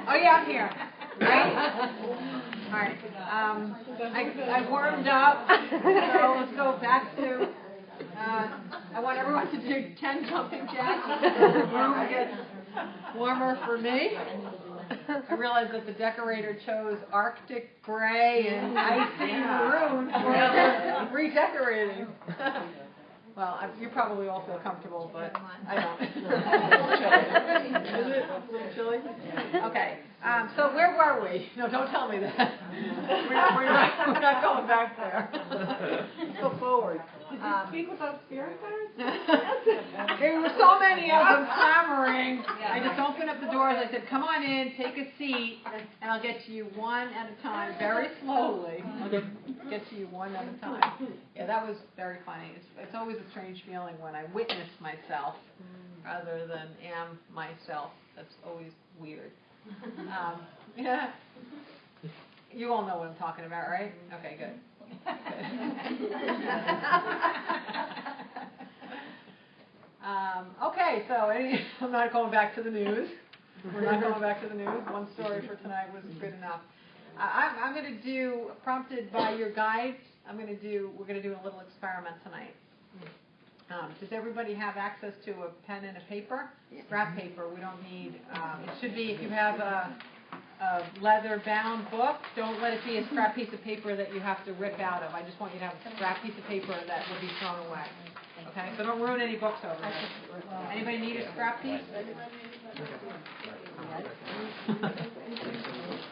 Oh, yeah, I'm here. Right? All right. I warmed up, so let's go back to, I want everyone to do 10 jumping jacks until the room gets warmer for me. I realized that the decorator chose Arctic gray and icy maroon for redecorating. Well, you probably all feel comfortable, but I don't. Is it a little chilly? Okay. So where were we? No, don't tell me that. We're not going back there. Let's go forward.
Did you speak about spirit guides?
There were so many of them clamoring. I just opened up the doors. I said, "Come on in, take a seat, and I'll get to you one at a time, very slowly. I'll get to you one at a time." Yeah, that was very funny. It's always a strange feeling when I witness myself rather than am myself. That's always weird. Yeah. You all know what I'm talking about, right? Okay, good. Okay, so I'm not going back to the news. We're not going back to the news. One story for tonight was good enough. I'm going to do, prompted by your guides, we're going to do a little experiment tonight. Does everybody have access to a pen and a paper? Scrap paper, we don't need, it should be, if you have a leather-bound book, don't let it be a scrap piece of paper that you have to rip out of. I just want you to have a scrap piece of paper that will be thrown away. Okay, so don't ruin any books over there. Anybody need a scrap piece?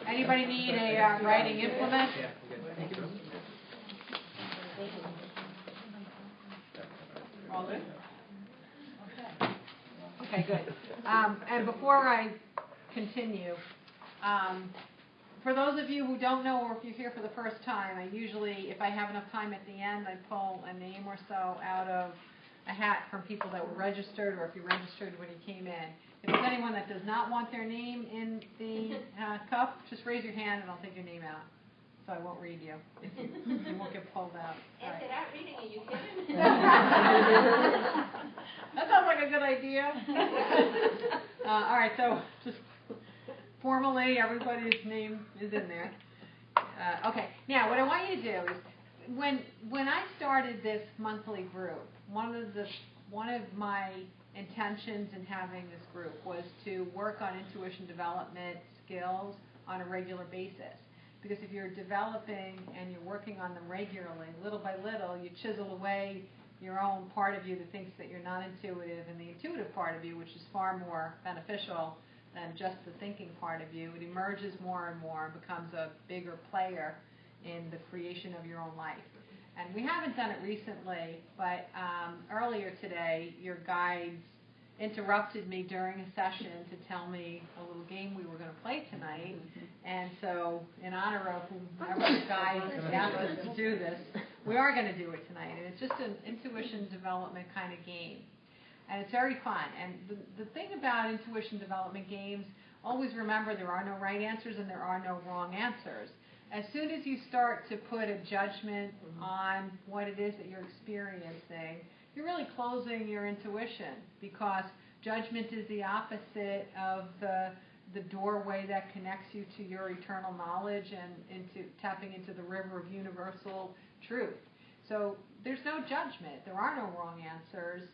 Anybody need a writing implement? All good? Okay, good. And before I continue, for those of you who don't know, or if you're here for the first time, I usually, if I have enough time at the end, I pull a name or so out of a hat from people that were registered, or if you registered when you came in. If there's anyone that does not want their name in the cup, just raise your hand and I'll take your name out. So I won't read you. You won't get pulled out.
If they're not reading it, you kidding?
That sounds like a good idea. All right, so just formally, everybody's name is in there. Okay, now what I want you to do is, when I started this monthly group, one of my intentions in having this group was to work on intuition development skills on a regular basis. Because if you're developing and you're working on them regularly, little by little, you chisel away your own part of you that thinks that you're not intuitive, and the intuitive part of you, which is far more beneficial than just the thinking part of you. It emerges more and more and becomes a bigger player in the creation of your own life. And we haven't done it recently, but earlier today, your guides interrupted me during a session to tell me a little game we were going to play tonight. And so, in honor of whoever the guide asked us to do this, we are going to do it tonight. And it's just an intuition development kind of game. And it's very fun. And the thing about intuition development games, always remember there are no right answers and there are no wrong answers. As soon as you start to put a judgment on what it is that you're experiencing, you're really closing your intuition, because judgment is the opposite of the doorway that connects you to your eternal knowledge and into tapping into the river of universal truth. So there's no judgment. There are no wrong answers.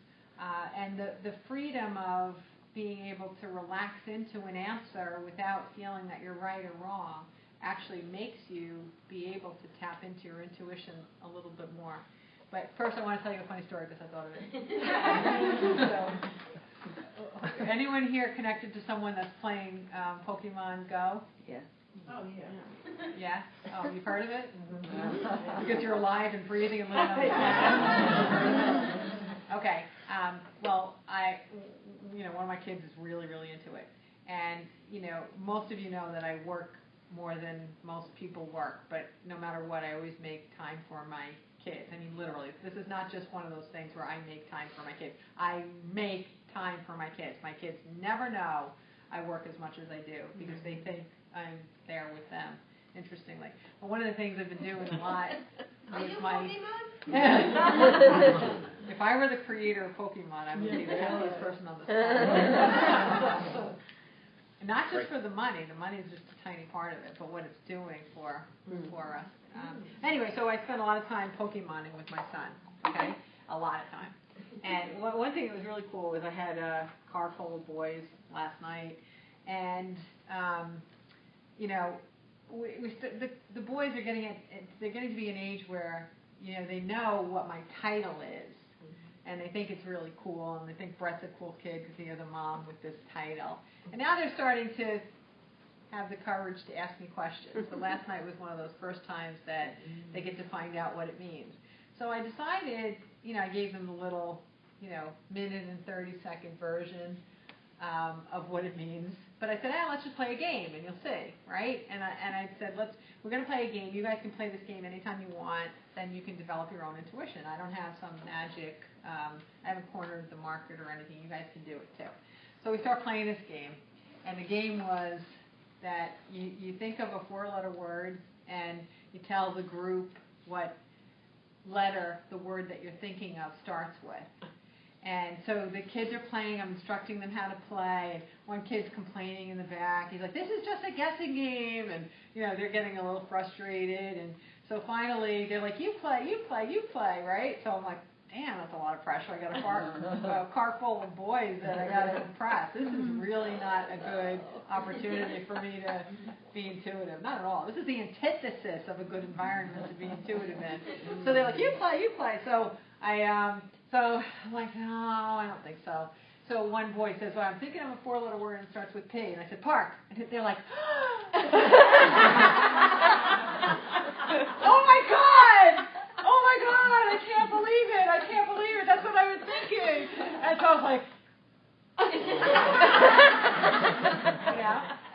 And the freedom of being able to relax into an answer without feeling that you're right or wrong actually makes you be able to tap into your intuition a little bit more. But first I want to tell you a funny story because I thought of it. So, anyone here connected to someone that's playing Pokemon Go?
Yeah.
Oh, yeah.
Yeah? Oh, you've heard of it? Mm-hmm. Because you're alive and breathing and living on the planet. Okay. Well, one of my kids is really, really into it. And, most of you know that I work more than most people work, but no matter what, I always make time for my kids. I mean, literally, this is not just one of those things where I make time for my kids. I make time for my kids. My kids never know I work as much as I do because they think I'm there with them, interestingly. But one of the things I've been doing a lot
Are
was
you
my.
Pokemon?
If I were the creator of Pokemon, I would be the happiest person on the planet. Not just for the money is just a tiny part of it, but what it's doing for us. Anyway, so I spent a lot of time Pokemoning with my son, okay? A lot of time. And one thing that was really cool was I had a car full of boys last night, and, the boys are they're getting to be an age where, they know what my title is. And they think it's really cool, and they think Brett's a cool kid because he has a mom with this title. And now they're starting to have the courage to ask me questions. So last night was one of those first times that they get to find out what it means. So I decided, I gave them the little, minute and 30-second version of what it means. But I said, let's just play a game, and you'll see, right? And I said, we're going to play a game. You guys can play this game anytime you want. Then you can develop your own intuition. I don't have some magic. I haven't cornered the market or anything. You guys can do it too. So we start playing this game, and the game was that you think of a 4-letter word, and you tell the group what letter the word that you're thinking of starts with. And so the kids are playing, I'm instructing them how to play, and one kid's complaining in the back. He's like, this is just a guessing game, and they're getting a little frustrated, and so finally they're like, you play, right? So I'm like, damn, that's a lot of pressure. I got a car full of boys that I got to impress. This is really not a good opportunity for me to be intuitive. Not at all. This is the antithesis of a good environment to be intuitive in. So they're like, you play. So so I'm like, no, I don't think so. So one boy says, well, I'm thinking of a 4-letter word and it starts with P. And I said, park. And they're like, oh my God! I can't believe it. That's what I was thinking. And so I was like,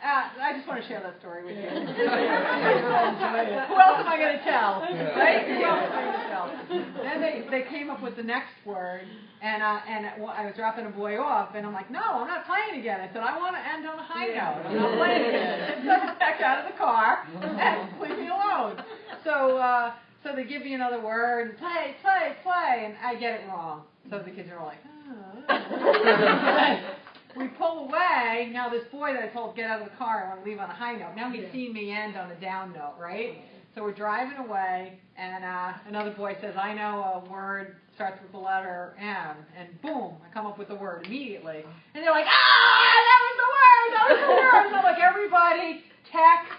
I just want to share that story with you. Who else am I going to tell? Right? Who else am I going to tell? Then they came up with the next word, and I was dropping a boy off, and I'm like, no, I'm not playing again. I said, I want to end on a high note. I'm not playing again. Get the heck out of the car and leave me alone. So they give me another word, and play, and I get it wrong. So the kids are all like, oh. We pull away. Now this boy that I told get out of the car, I want to leave on a high note. Now he's seen me end on a down note, right? So we're driving away, and another boy says, I know a word starts with the letter M, and boom, I come up with the word immediately. And they're like, that was the word. And I'm like, everybody, text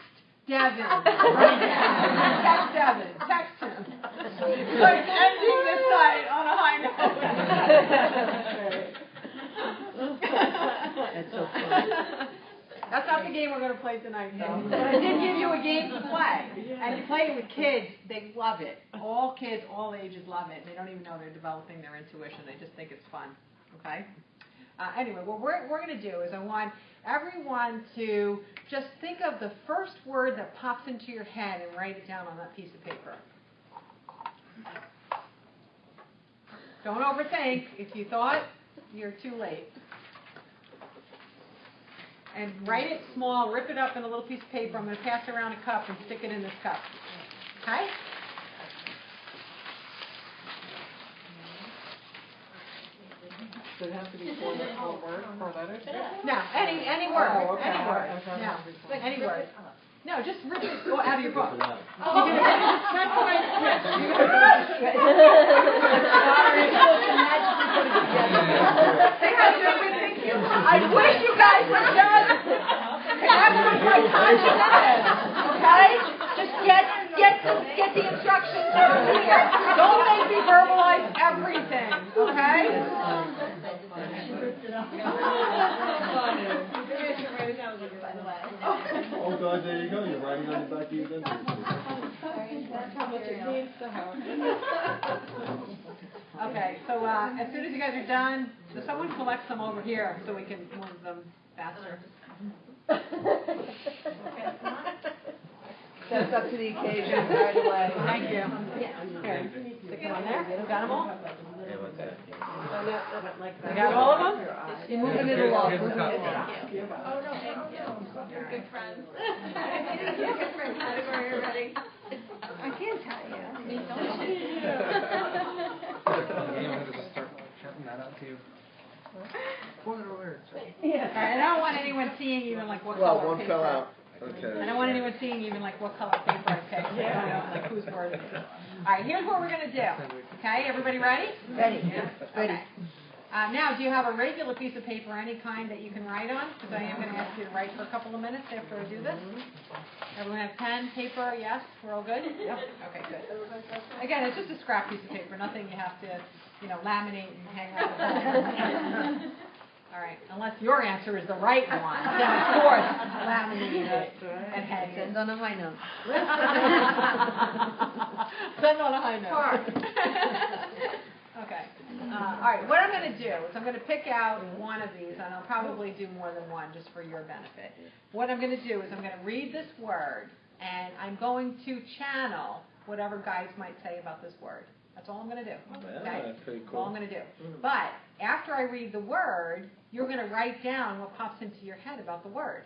Devin. Right now. Text Devin. Text him. So I'm ending this night on a high note.
That's so funny.
That's not the game we're going to play tonight, though. But I did give you a game to play. And you play it with kids. They love it. All kids, all ages love it. They don't even know they're developing their intuition. They just think it's fun. Okay? Anyway, what we're going to do is I want everyone to just think of the first word that pops into your head and write it down on that piece of paper. Don't overthink. If you thought, you're too late. And write it small, rip it up in a little piece of paper. I'm going to pass around a cup and stick it in this cup. Okay?
Does it have to be 4 letters?
No, any word.
Oh, okay.
Any word.
Okay.
No, any word. No, just rip it out of your book. I wish you guys would just have some psychology. Okay? Just get the instructions from here. Don't make me verbalize everything. Okay?
Oh God, there you go. You're writing on the back of your dentist.
That's how much it means to her. Okay, so as soon as you guys are done, does someone collect some over here so we can move them faster?
Steps up to the occasion right away.
Thank you. Here, stick them on there. Got them all? You got all of them?
You're moving it along.
Oh, no, thank you. You're good friends. Good friend category already.
I can't tell you.
What are the words?
Yeah. I don't want anyone seeing even like what
Well,
color
one
paper.
fell out. Okay.
I don't want anyone seeing even like what color paper I picked. So I don't know like whose word it is. All right, here's what we're gonna do. Okay, everybody ready?
Ready.
Okay. Now, do you have a regular piece of paper, any kind that you can write on? Because I am going to ask you to write for a couple of minutes after I do this. Everyone have pen, paper? Yes, we're all good. Yep. Okay, good. Again, it's just a scrap piece of paper. Nothing you have to, laminate and hang on the wall. All right, unless your answer is the right one, then of course laminate it and hang it.
Send on a high note.
Send on a high note. Okay. All right, what I'm going to do is I'm going to pick out one of these, and I'll probably do more than one just for your benefit. What I'm going to do is I'm going to read this word, and I'm going to channel whatever guides might say about this word. That's all I'm going to do.
Yeah, that's pretty
That's
cool.
all I'm going to do. But after I read the word, you're going to write down what pops into your head about the word.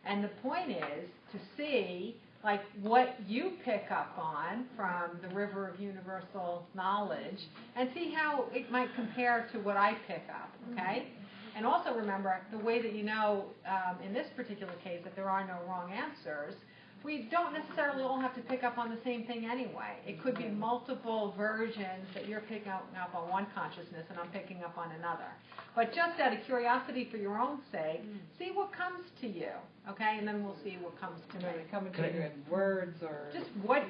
And the point is to see like what you pick up on from the river of universal knowledge and see how it might compare to what I pick up, okay? And also remember, the way that in this particular case, that there are no wrong answers, we don't necessarily all have to pick up on the same thing anyway. It could be multiple versions that you're picking up on one consciousness and I'm picking up on another. But just out of curiosity for your own sake, see what comes to you, okay? And then we'll see what comes to me.
Are they coming to you in words or?
Just what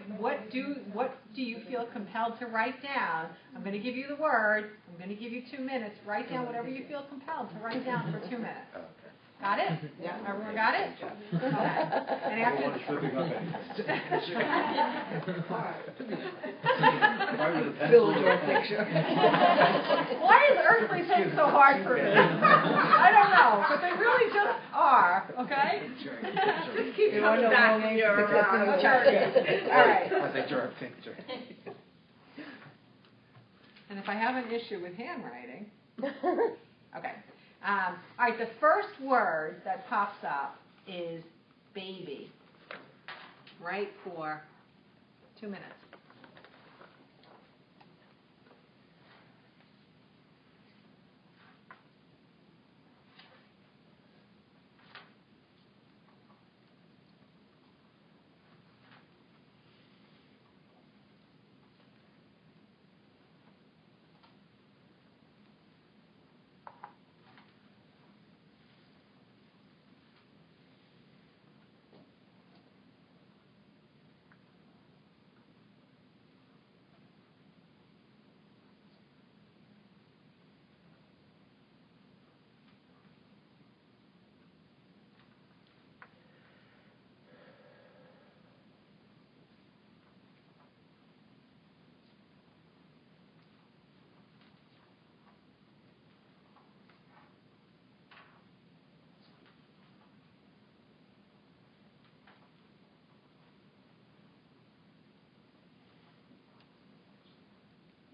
do you feel compelled to write down? I'm going to give you the word. I'm going to give you 2 minutes. Write down whatever you feel compelled to write down for 2 minutes. Got it? Yeah. Everyone got it? Okay. And after
Build your picture.
Why is earthly things so hard for me? I don't know, but they really just are, okay?
Just keep coming back when you're around.
Okay. All right.
I think you're a picture.
And if I have an issue with handwriting, okay. All right, the first word that pops up is baby. Right for 2 minutes.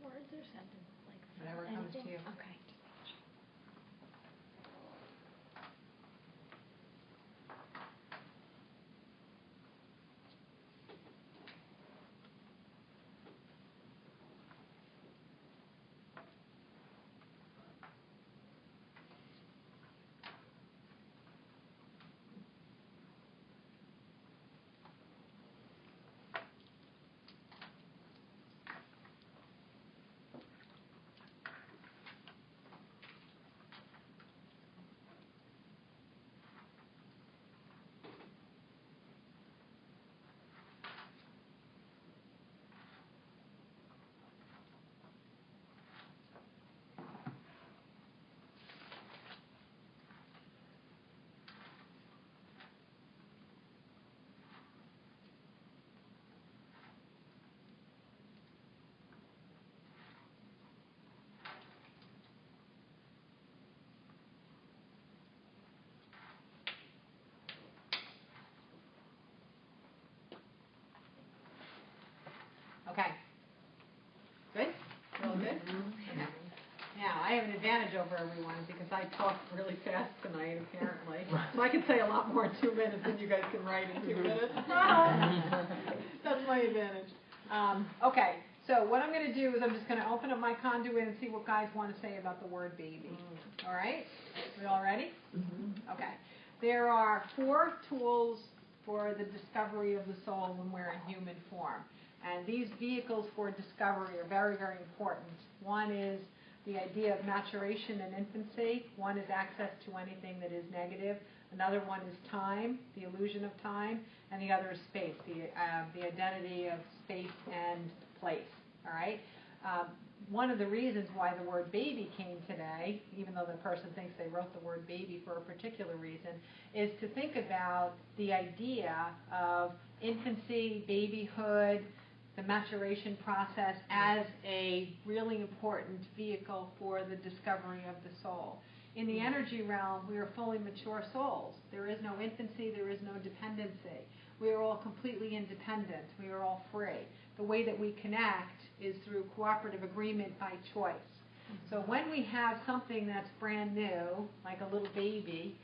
Words or sentences, like
Whatever comes to
anything?
you.
Okay.
Okay. Good? All good? Okay. Now, I have an advantage over everyone because I talk really fast tonight, apparently. So I can say a lot more in 2 minutes than you guys can write in 2 minutes. That's my advantage. Okay, so what I'm going to do is I'm just going to open up my conduit and see what guys want to say about the word baby. All right? We all ready? Mm-hmm. Okay. There are 4 tools for the discovery of the soul when we're in human form. And these vehicles for discovery are very, very important. One is the idea of maturation and infancy. One is access to anything that is negative. Another one is time, the illusion of time. And the other is space, the identity of space and place. All right? One of the reasons why the word baby came today, even though the person thinks they wrote the word baby for a particular reason, is to think about the idea of infancy, babyhood, the maturation process as a really important vehicle for the discovery of the soul. In the energy realm, we are fully mature souls. There is no infancy, there is no dependency. We are all completely independent. We are all free. The way that we connect is through cooperative agreement by choice. So when we have something that's brand new, like a little baby,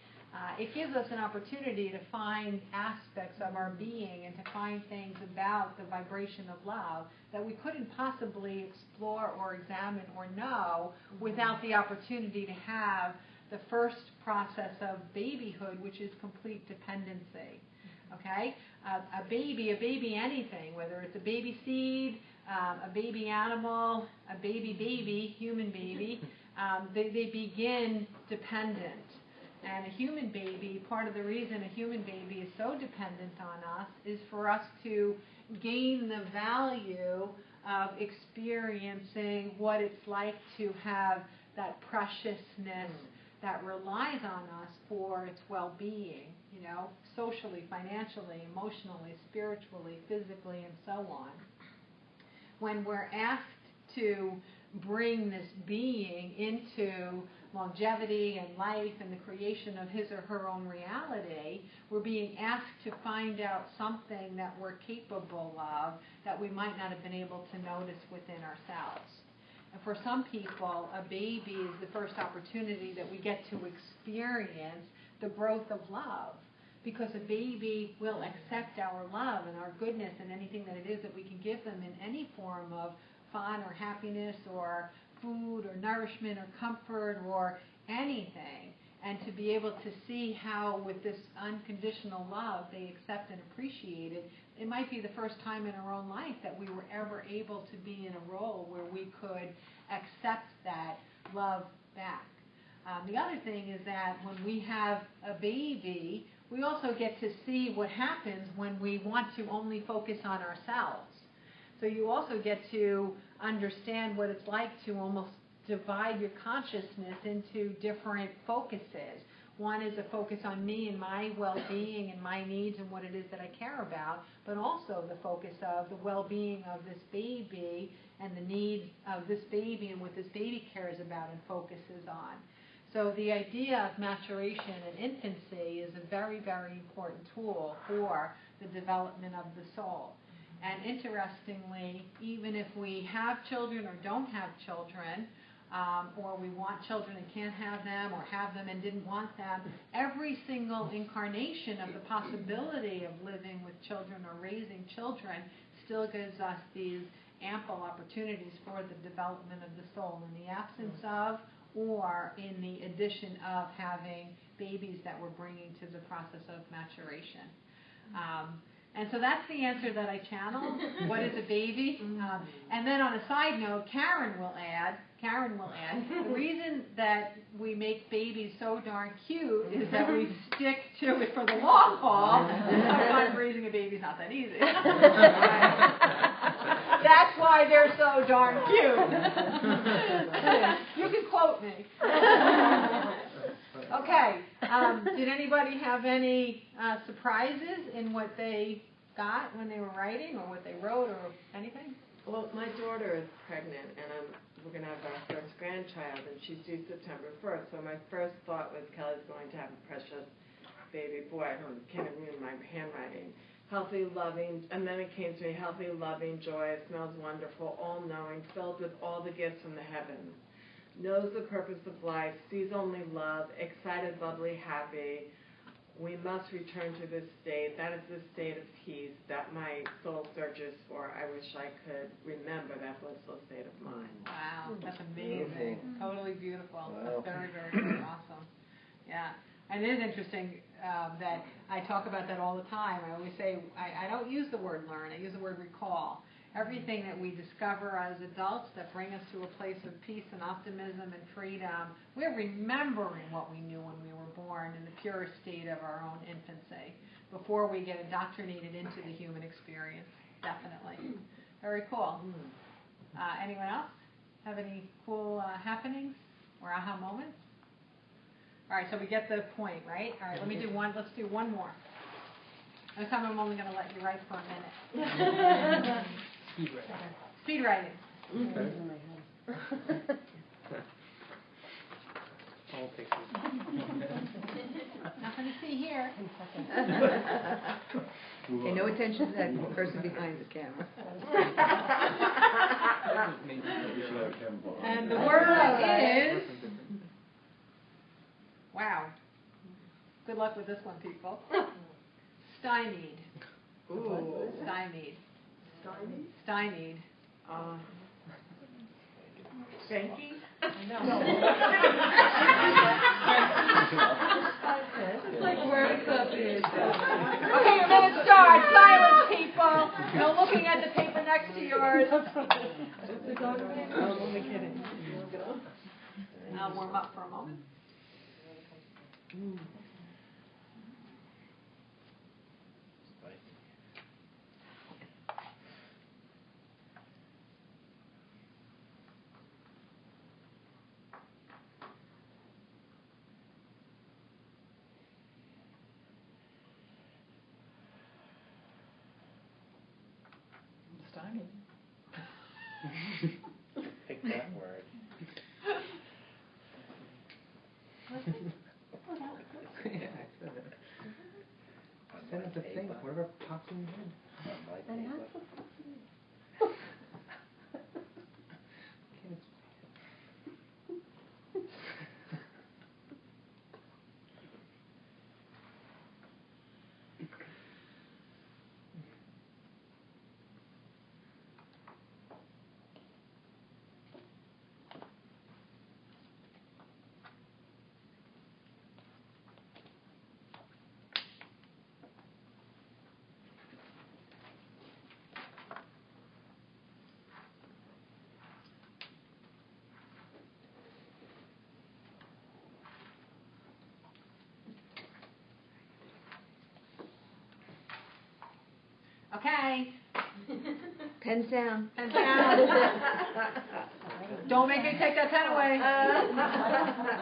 it gives us an opportunity to find aspects of our being and to find things about the vibration of love that we couldn't possibly explore or examine or know without the opportunity to have the first process of babyhood, which is complete dependency. Okay? A baby anything, whether it's a baby seed, a baby animal, a baby, human baby, they begin dependent. And a human baby, part of the reason a human baby is so dependent on us is for us to gain the value of experiencing what it's like to have that preciousness that relies on us for its well-being, socially, financially, emotionally, spiritually, physically, and so on. When we're asked to bring this being into longevity and life and the creation of his or her own reality, we're being asked to find out something that we're capable of that we might not have been able to notice within ourselves. And for some people, a baby is the first opportunity that we get to experience the growth of love, because a baby will accept our love and our goodness and anything that it is that we can give them in any form of fun or happiness or food or nourishment or comfort or anything, and to be able to see how with this unconditional love they accept and appreciate it. It might be the first time in our own life that we were ever able to be in a role where we could accept that love back. The other thing is that when we have a baby, we also get to see what happens when we want to only focus on ourselves. So you also get to understand what it's like to almost divide your consciousness into different focuses. One is a focus on me and my well-being and my needs and what it is that I care about, but also the focus of the well-being of this baby and the needs of this baby and what this baby cares about and focuses on. So the idea of maturation and infancy is a very, very important tool for the development of the soul. And interestingly, even if we have children or don't have children, or we want children and can't have them, or have them and didn't want them, every single incarnation of the possibility of living with children or raising children still gives us these ample opportunities for the development of the soul in the absence of or in the addition of having babies that we're bringing to the process of maturation. And so that's the answer that I channeled. What is a baby? And then on a side note, Karen will add, the reason that we make babies so darn cute is that we stick to it for the long haul. Sometimes raising a baby's not that easy. That's why they're so darn cute. You can quote me. Okay. Did anybody have any surprises in what they got when they were writing, or what they wrote, or anything?
Well, my daughter is pregnant, and we're going to have our first grandchild, and she's due September 1st. So my first thought was Kelly's going to have a precious baby boy. I can't even read my handwriting. Healthy, loving, and then it came to me, healthy, loving, joyous, smells wonderful, all-knowing, filled with all the gifts from the heavens. Knows the purpose of life, sees only love, excited, bubbly, happy, we must return to this state. That is the state of peace that my soul searches for. I wish I could remember that blissful state of mind.
Wow, that's amazing.
Beautiful.
Totally beautiful.
Wow.
That's very, very, very awesome. Yeah. And it is interesting that I talk about that all the time. I always say, I don't use the word learn, I use the word recall. Everything that we discover as adults that bring us to a place of peace and optimism and freedom, we're remembering what we knew when we were born in the purest state of our own infancy, before we get indoctrinated into the human experience. Definitely. Very cool. Anyone else have any cool happenings or aha moments? All right, so we get the point, right? All right, let's do one more. This time I'm only going to let you write for a minute. Speed writing.
Okay. All pictures.
Nothing to see here.
Okay, no attention to that person behind the camera.
And the word is, wow. Good luck with this one, people. Stymied.
Ooh.
Stymied.
Stymied?
Stymied.
Spanky?
No.
It's like word association.
Okay, your minute starts. Silence, people. No looking at the paper next to yours. I'm only kidding. I'll warm up for a moment.
Stymied.
Pick that word. Yeah, I said it. I said it to think, whatever pops in your head.
Okay.
Pens down.
Pens down. Don't make me take that pen away.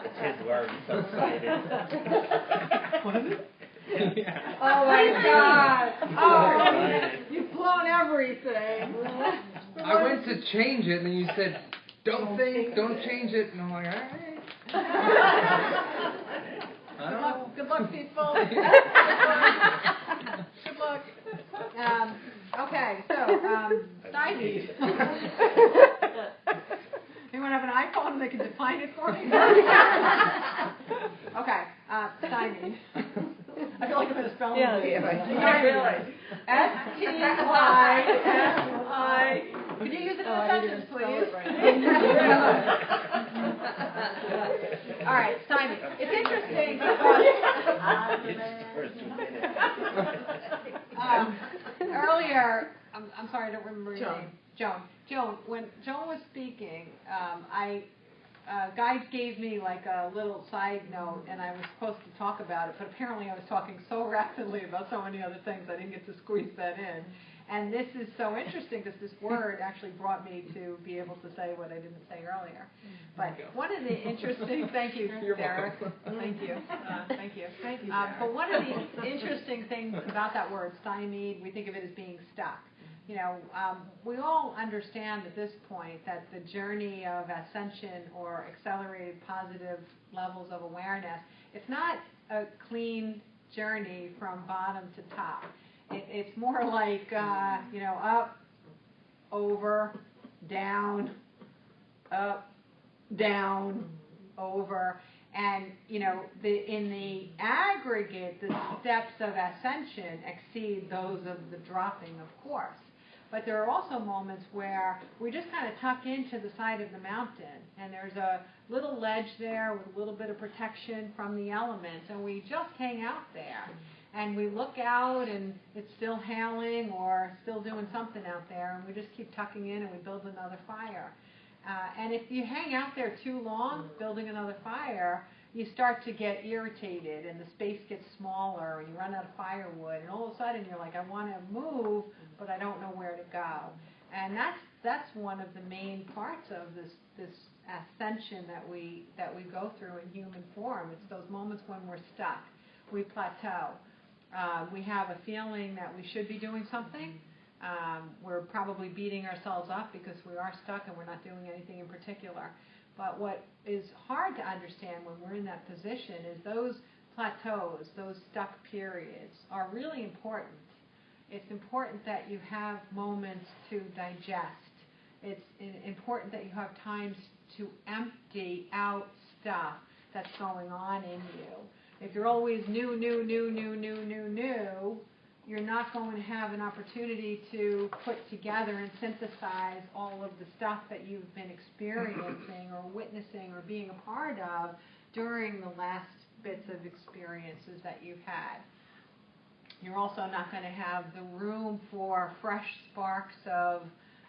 It's his word, he's so excited.
Was it?
Yeah.
Oh my God. Oh, you've blown everything.
I went to change it, and then you said, don't change it. And I'm like, all right.
Good luck, people. Good luck. Okay, so, stymied. Anyone have an iPhone that can define it for me? Okay, stymied. I feel like I'm in a spelling bee.
Yeah, really.
S-T-Y-M-I. Could you use it in a sentence, please? All right, stymied. It's interesting because earlier, I'm sorry, I don't remember your name. Joan, when Joan was speaking, Guy gave me like a little side note, and I was supposed to talk about it, but apparently I was talking so rapidly about so many other things, I didn't get to squeeze that in. And this is so interesting because this word actually brought me to be able to say what I didn't say earlier. But one of the interesting, thank you, Derek. Thank you. Thank you.
Thank you, Derek.
But one of the interesting things about that word, stymied, we think of it as being stuck. You know, we all understand at this point that the journey of ascension or accelerated positive levels of awareness, it's not a clean journey from bottom to top. It's more like, you know, up, over, down, up, down, over. And, you know, in the aggregate, the steps of ascension exceed those of the dropping, of course. But there are also moments where we just kind of tuck into the side of the mountain, and there's a little ledge there with a little bit of protection from the elements, and we just hang out there. And we look out, and it's still hailing or still doing something out there, and we just keep tucking in, and we build another fire. And if you hang out there too long, building another fire, you start to get irritated, and the space gets smaller, and you run out of firewood, and all of a sudden you're like, I want to move, but I don't know where to go. And that's one of the main parts of this ascension that we go through in human form. It's those moments when we're stuck, we plateau. We have a feeling that we should be doing something. We're probably beating ourselves up because we are stuck and we're not doing anything in particular. But what is hard to understand when we're in that position is those plateaus, those stuck periods, are really important. It's important that you have moments to digest. It's important that you have times to empty out stuff that's going on in you. If you're always new, you're not going to have an opportunity to put together and synthesize all of the stuff that you've been experiencing or witnessing or being a part of during the last bits of experiences that you've had. You're also not going to have the room for fresh sparks of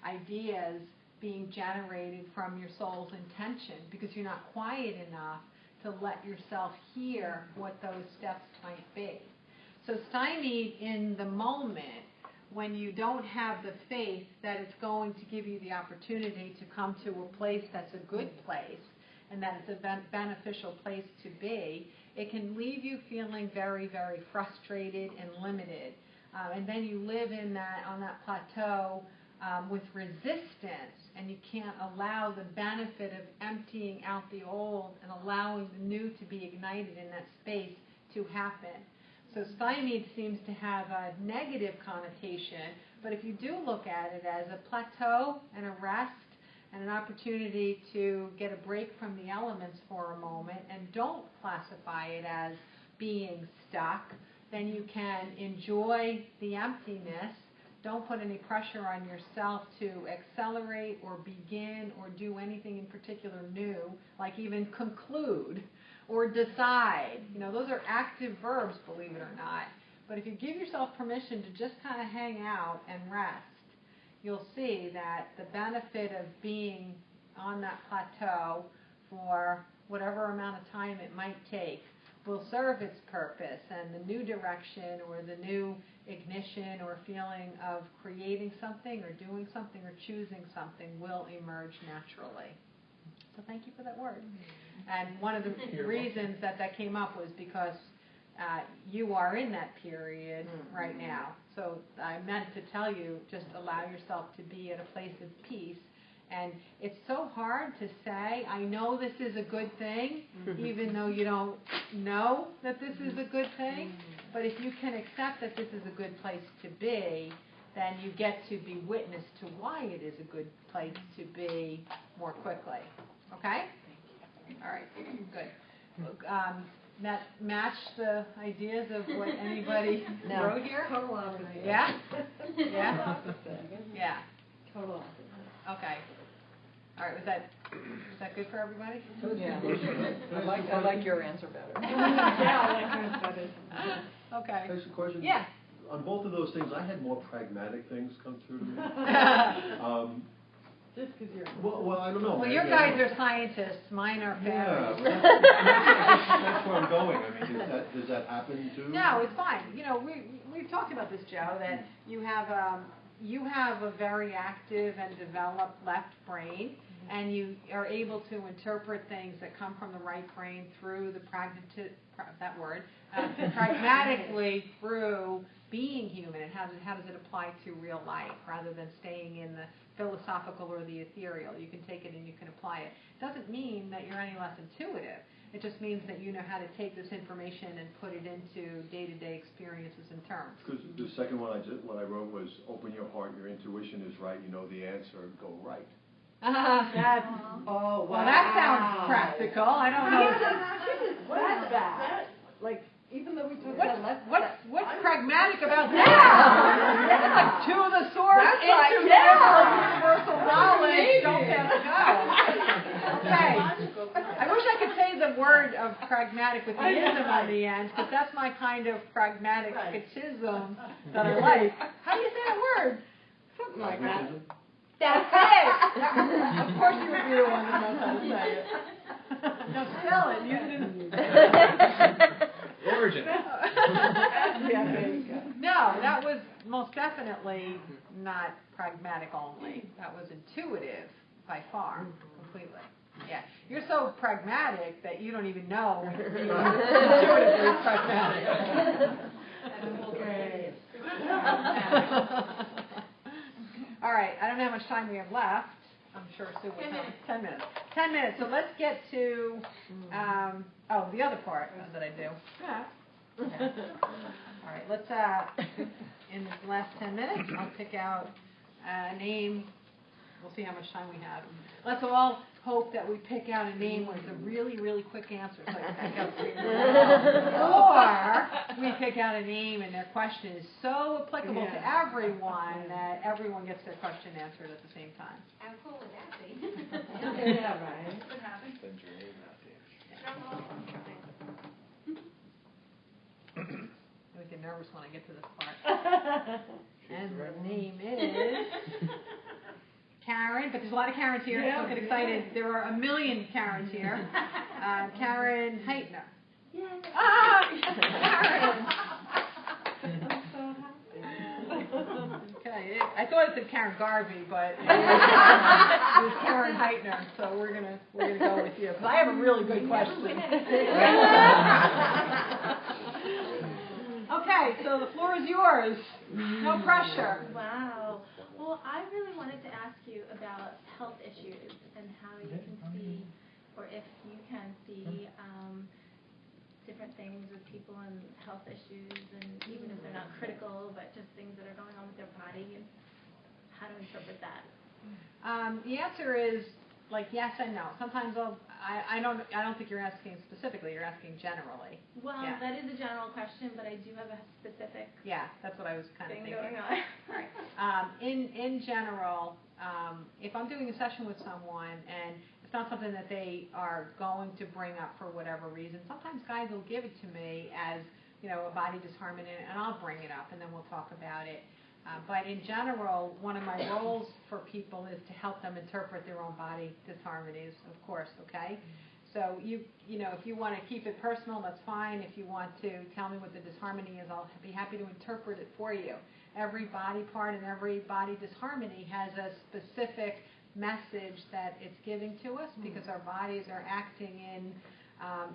ideas being generated from your soul's intention because you're not quiet enough to let yourself hear what those steps might be. So stymied in the moment, when you don't have the faith that it's going to give you the opportunity to come to a place that's a good place and that it's a beneficial place to be, it can leave you feeling very, very frustrated and limited. And then you live on that plateau with resistance, and you can't allow the benefit of emptying out the old and allowing the new to be ignited in that space to happen. So stymied seems to have a negative connotation, but if you do look at it as a plateau and a rest and an opportunity to get a break from the elements for a moment and don't classify it as being stuck, then you can enjoy the emptiness. Don't put any pressure on yourself to accelerate or begin or do anything in particular new, like even conclude or decide. You know, those are active verbs, believe it or not. But if you give yourself permission to just kind of hang out and rest, you'll see that the benefit of being on that plateau for whatever amount of time it might take will serve its purpose, and the new direction or the new ignition or feeling of creating something or doing something or choosing something will emerge naturally. So thank you for that word. And one of the reasons that came up was because you are in that period right now. So I meant to tell you, just allow yourself to be at a place of peace. And it's so hard to say, I know this is a good thing, even though you don't know that this is a good thing. But if you can accept that this is a good place to be, then you get to be witness to why it is a good place to be more quickly. Okay? All right, good. That match the ideas of what anybody wrote here?
Total opposite.
Yeah?
Total
Yeah?
opposite.
Yeah.
Total opposite.
Okay. All right, was that good for everybody?
Yeah. I like your answer better.
Yeah, I like yours better.
Okay.
Can I ask a question?
Yeah.
On both of those things, I had more pragmatic things come through to me.
Just because you're...
Well, I don't know.
Well, your guys are scientists, mine are
Yeah,
fairies.
that's where I'm going. I mean, does that happen too?
No, it's fine. You know, we've talked about this, Joe, that you have a very active and developed left brain, and you are able to interpret things that come from the right brain through the pragmatically through being human, and how does it apply to real life rather than staying in the philosophical or the ethereal. You can take it and you can apply it. It doesn't mean that you're any less intuitive. It just means that you know how to take this information and put it into day-to-day experiences and terms.
Because the second one what I wrote was, open your heart, your intuition is right, you know the answer, go right.
That's,
Oh, wow.
well, that sounds practical. I don't know.
What is that?
Like, even though we took
What's,
that left.
what's pragmatic about that? That's like two of the swords
That's
into
right,
universal knowledge. Don't pass go. Okay. I wish I could say the word of pragmatic with the ism on the end, because that's my kind of pragmaticism that I like. How do you say that word?
Something like that.
That's it! Of course you would be the one that knows how to say it. No, spell it. Use it in
Origin.
Yeah, there you go. No, that was most definitely not pragmatic only. That was intuitive by far, completely. Yeah, you're so pragmatic that you don't even know you're intuitively pragmatic.
Okay.
All right, I don't know how much time we have left. I'm sure Sue will tell me. 10 minutes. 10 minutes. So let's get to the other part that I do. Yeah. All right, let's in the last 10 minutes, I'll pick out a name. We'll see how much time we have. Let's all hope that we pick out a name with a really, really quick answer, so I can pick out 3 or we pick out a name and their question is so applicable to everyone that everyone gets their question answered at the same time.
I'm cool with that, see?
Yeah, right.
What happened?
Send your name out there.
I get nervous when I get to this part. And the name is Karen, but there's a lot of Karens here, so don't get excited. There are a million Karens here. Karen Heitner.
Yay.
Karen! Okay, I thought it said Karen Garvey, but it was Karen Heitner, so we're gonna go with you, because I have a really good question. Okay, so the floor is yours. No pressure.
Wow. Well, I really wanted to ask you about health issues and how you can see, or if you can see, different things with people and health issues, and even if they're not critical, but just things that are going on with their body, and how to interpret that.
The answer is like yes and no. Sometimes I don't think you're asking specifically. You're asking generally.
Well,
Yeah.
that is a general question, but I do have a specific
Yeah, that's what I was kind of
thing
thinking.
going on.
All right. In general, if I'm doing a session with someone and it's not something that they are going to bring up for whatever reason, sometimes guys will give it to me as a body disharmony, and I'll bring it up and then we'll talk about it. But in general, one of my roles for people is to help them interpret their own body disharmonies, of course, okay? So if you want to keep it personal, that's fine. If you want to tell me what the disharmony is, I'll be happy to interpret it for you. Every body part and every body disharmony has a specific message that it's giving to us because our bodies are acting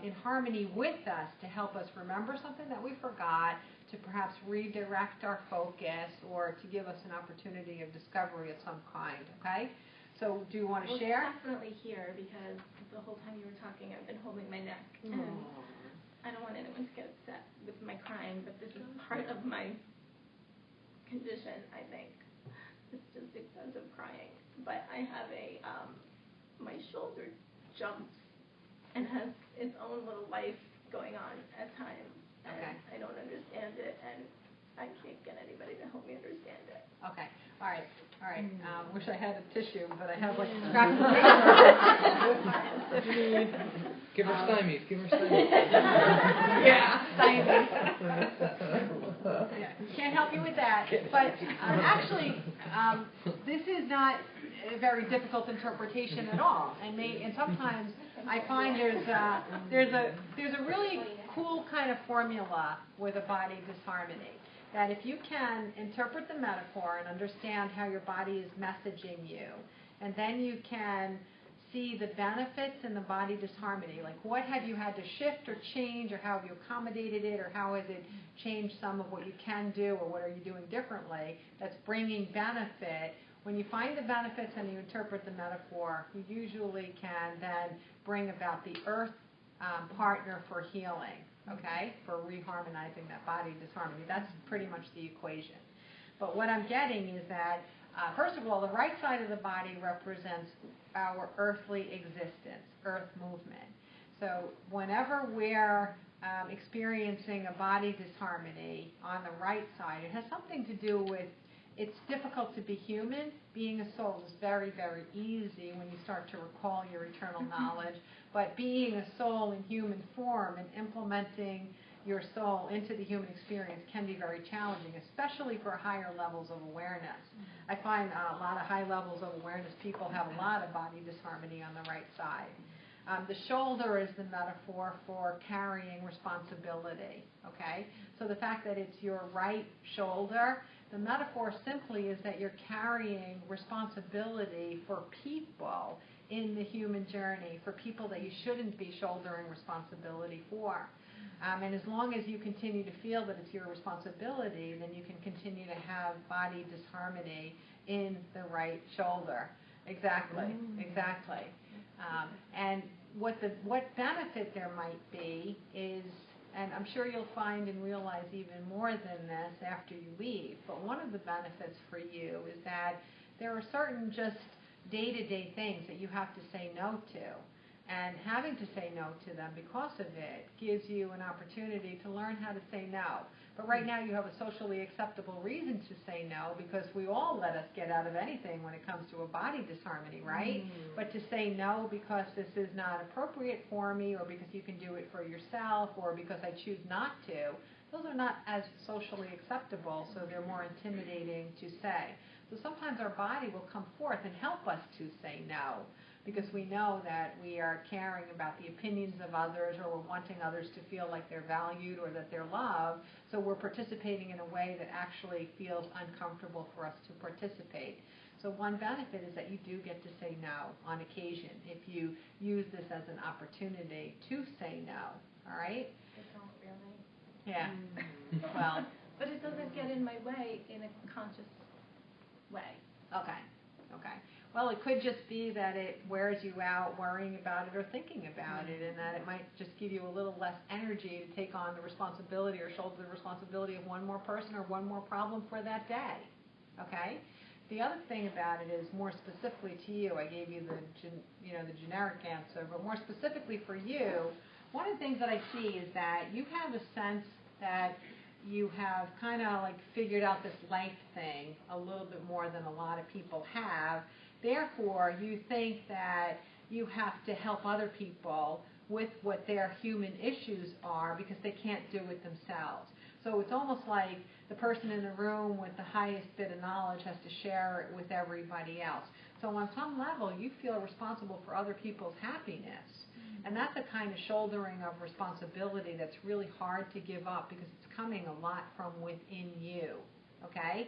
in harmony with us to help us remember something that we forgot, to perhaps redirect our focus, or to give us an opportunity of discovery of some kind, okay? So do you want to share?
Definitely here, because the whole time you were talking, I've been holding my neck. And I don't want anyone to get upset with my crying, but this is part of my condition, I think. It's just excessive crying. But I have my shoulder jumps and has its own little life going on at times. And I don't understand it, and I can't get anybody to help me understand it.
Okay. All right. Wish I had a tissue, but I have like scraps of paper.
Give her stymies. Give her stymies.
Yeah, stymies. Can't help you with that. But actually, this is not a very difficult interpretation at all. And sometimes I find there's a really cool kind of formula with a body disharmony. That if you can interpret the metaphor and understand how your body is messaging you, and then you can see the benefits in the body disharmony, like what have you had to shift or change, or how have you accommodated it, or how has it changed some of what you can do, or what are you doing differently that's bringing benefit. When you find the benefits and you interpret the metaphor, you usually can then bring about the earth partner for healing, okay, for reharmonizing that body disharmony. That's pretty much the equation. But what I'm getting is that First of all, the right side of the body represents our earthly existence, earth movement. So whenever we're experiencing a body disharmony on the right side, it has something to do with it's difficult to be human. Being a soul is very, very easy when you start to recall your eternal knowledge. But being a soul in human form and implementing your soul into the human experience can be very challenging, especially for higher levels of awareness. I find a lot of high levels of awareness people have a lot of body disharmony on the right side. The shoulder is the metaphor for carrying responsibility, okay? So the fact that it's your right shoulder, the metaphor simply is that you're carrying responsibility for people in the human journey, for people that you shouldn't be shouldering responsibility for. And as long as you continue to feel that it's your responsibility, then you can continue to have body disharmony in the right shoulder. Exactly, exactly. And what benefit there might be is, and I'm sure you'll find and realize even more than this after you leave, but one of the benefits for you is that there are certain just day-to-day things that you have to say no to. And having to say no to them because of it gives you an opportunity to learn how to say no. But right now you have a socially acceptable reason to say no because we all let us get out of anything when it comes to a body disharmony, right? But to say no because this is not appropriate for me, or because you can do it for yourself, or because I choose not to, those are not as socially acceptable, so they're more intimidating to say. So sometimes our body will come forth and help us to say no, because we know that we are caring about the opinions of others, or we're wanting others to feel like they're valued or that they're loved, so we're participating in a way that actually feels uncomfortable for us to participate. So one benefit is that you do get to say no on occasion if you use this as an opportunity to say no, all right?
I don't really.
Yeah. Well.
But it doesn't get in my way in a conscious way.
Okay. Okay. Well, it could just be that it wears you out worrying about it or thinking about it, and that it might just give you a little less energy to take on the responsibility or shoulder the responsibility of one more person or one more problem for that day. Okay? The other thing about it is, more specifically to you, I gave you the generic answer, but more specifically for you, one of the things that I see is that you have a sense that you have kind of like figured out this life thing a little bit more than a lot of people have. Therefore, you think that you have to help other people with what their human issues are because they can't do it themselves. So it's almost like the person in the room with the highest bit of knowledge has to share it with everybody else. So on some level, you feel responsible for other people's happiness. And that's a kind of shouldering of responsibility that's really hard to give up because it's coming a lot from within you, okay?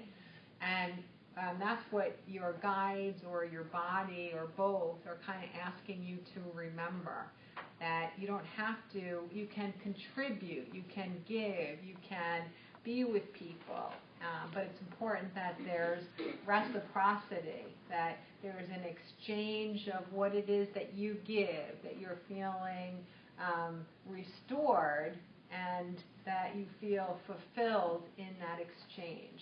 And that's what your guides or your body or both are kind of asking you to remember, that you don't have to, you can contribute, you can give, you can be with people, but it's important that there's reciprocity, that there's an exchange of what it is that you give, that you're feeling restored, and that you feel fulfilled in that exchange,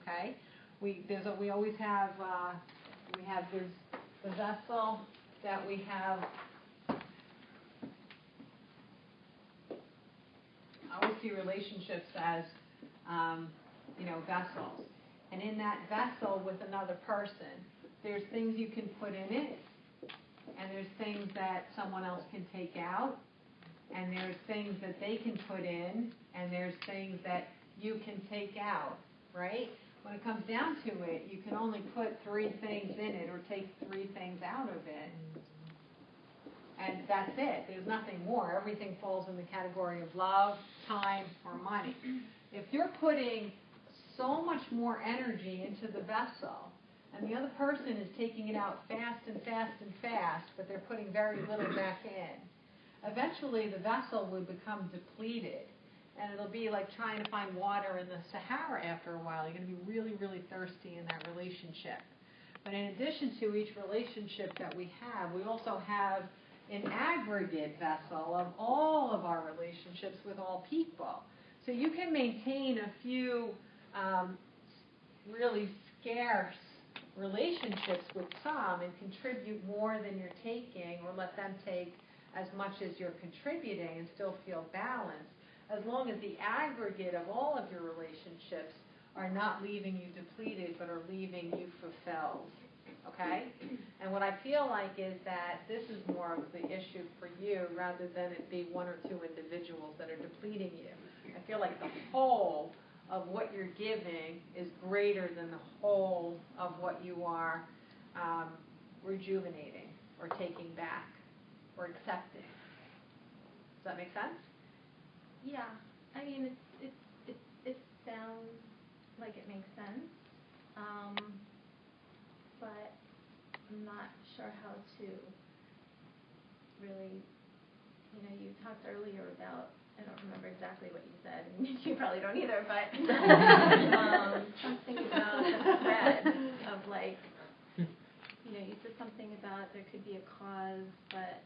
okay? We always have, we have the vessel that we have. I always see relationships as, vessels. And in that vessel with another person, there's things you can put in it, and there's things that someone else can take out, and there's things that they can put in, and there's things that you can take out, right? When it comes down to it, you can only put 3 things in it or take 3 things out of it. And that's it. There's nothing more. Everything falls in the category of love, time, or money. If you're putting so much more energy into the vessel, and the other person is taking it out fast and fast and fast, but they're putting very little back in, eventually the vessel will become depleted. And it'll be like trying to find water in the Sahara after a while. You're going to be really, really thirsty in that relationship. But in addition to each relationship that we also have an aggregate vessel of all of our relationships with all people. So you can maintain a few really scarce relationships with some and contribute more than you're taking, or let them take as much as you're contributing and still feel balanced, as long as the aggregate of all of your relationships are not leaving you depleted but are leaving you fulfilled. Okay? And what I feel like is that this is more of the issue for you rather than it be one or two individuals that are depleting you. I feel like the whole of what you're giving is greater than the whole of what you are rejuvenating or taking back or accepting. Does that make sense?
Yeah, I mean, it sounds like it makes sense, but I'm not sure how to really, you talked earlier about, I don't remember exactly what you said, and you probably don't either, but something about the thread of like, you said something about there could be a cause, but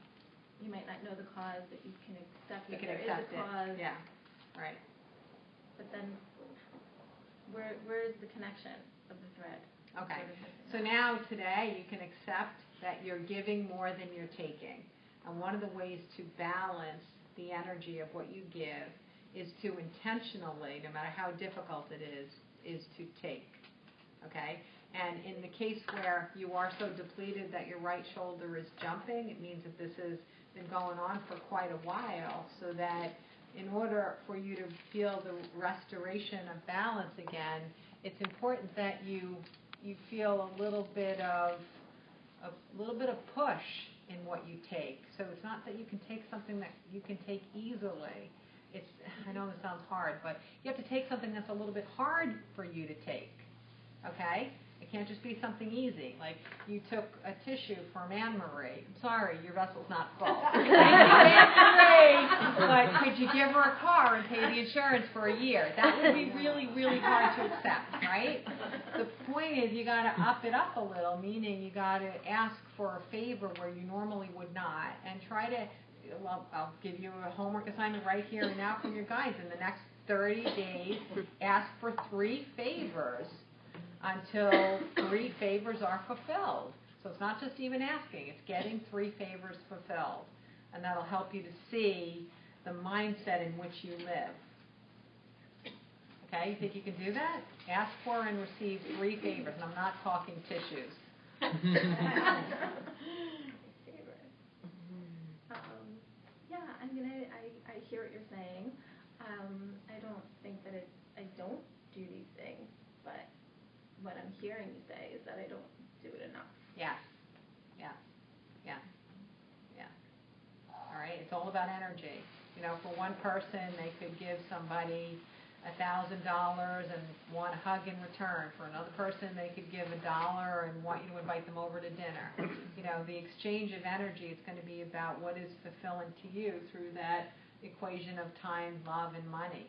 you might not know the cause, but you can accept that there is a cause.
Yeah, right.
But then, where is the connection of the thread?
Okay. So now today you can accept that you're giving more than you're taking. And one of the ways to balance the energy of what you give is to intentionally, no matter how difficult it is to take. Okay? And in the case where you are so depleted that your right shoulder is jumping, it means that this has been going on for quite a while, so that in order for you to feel the restoration of balance again, it's important that you feel a little bit of push in what you take. So it's not that you can take something that you can take easily. I know this sounds hard, but you have to take something that's a little bit hard for you to take. Okay? It can't just be something easy. Like you took a tissue from Anne-Marie. I'm sorry, your vessel's not full. Thank you, Anne-Marie. But could you give her a car and pay the insurance for a year? That would be really, really hard to accept, right? The point is you got to up it up a little, meaning you got to ask for a favor where you normally would not, and try to. Well, I'll give you a homework assignment right here and now from your guides. In the next 30 days, ask for 3 favors until 3 favors are fulfilled. So it's not just even asking, it's getting 3 favors fulfilled. And that'll help you to see the mindset in which you live. Okay, you think you can do that? Ask for and receive 3 favors, and I'm not talking tissues.
Yeah, I mean, I hear what you're saying. I don't think that I don't do these things, but what I'm hearing you say is that I don't do it enough.
Yes. Yeah. Yeah. Yeah. All right. It's all about energy. For one person, they could give somebody $1,000 and want a hug in return. For another person, they could give $1 and want you to invite them over to dinner. The exchange of energy is going to be about what is fulfilling to you through that equation of time, love, and money.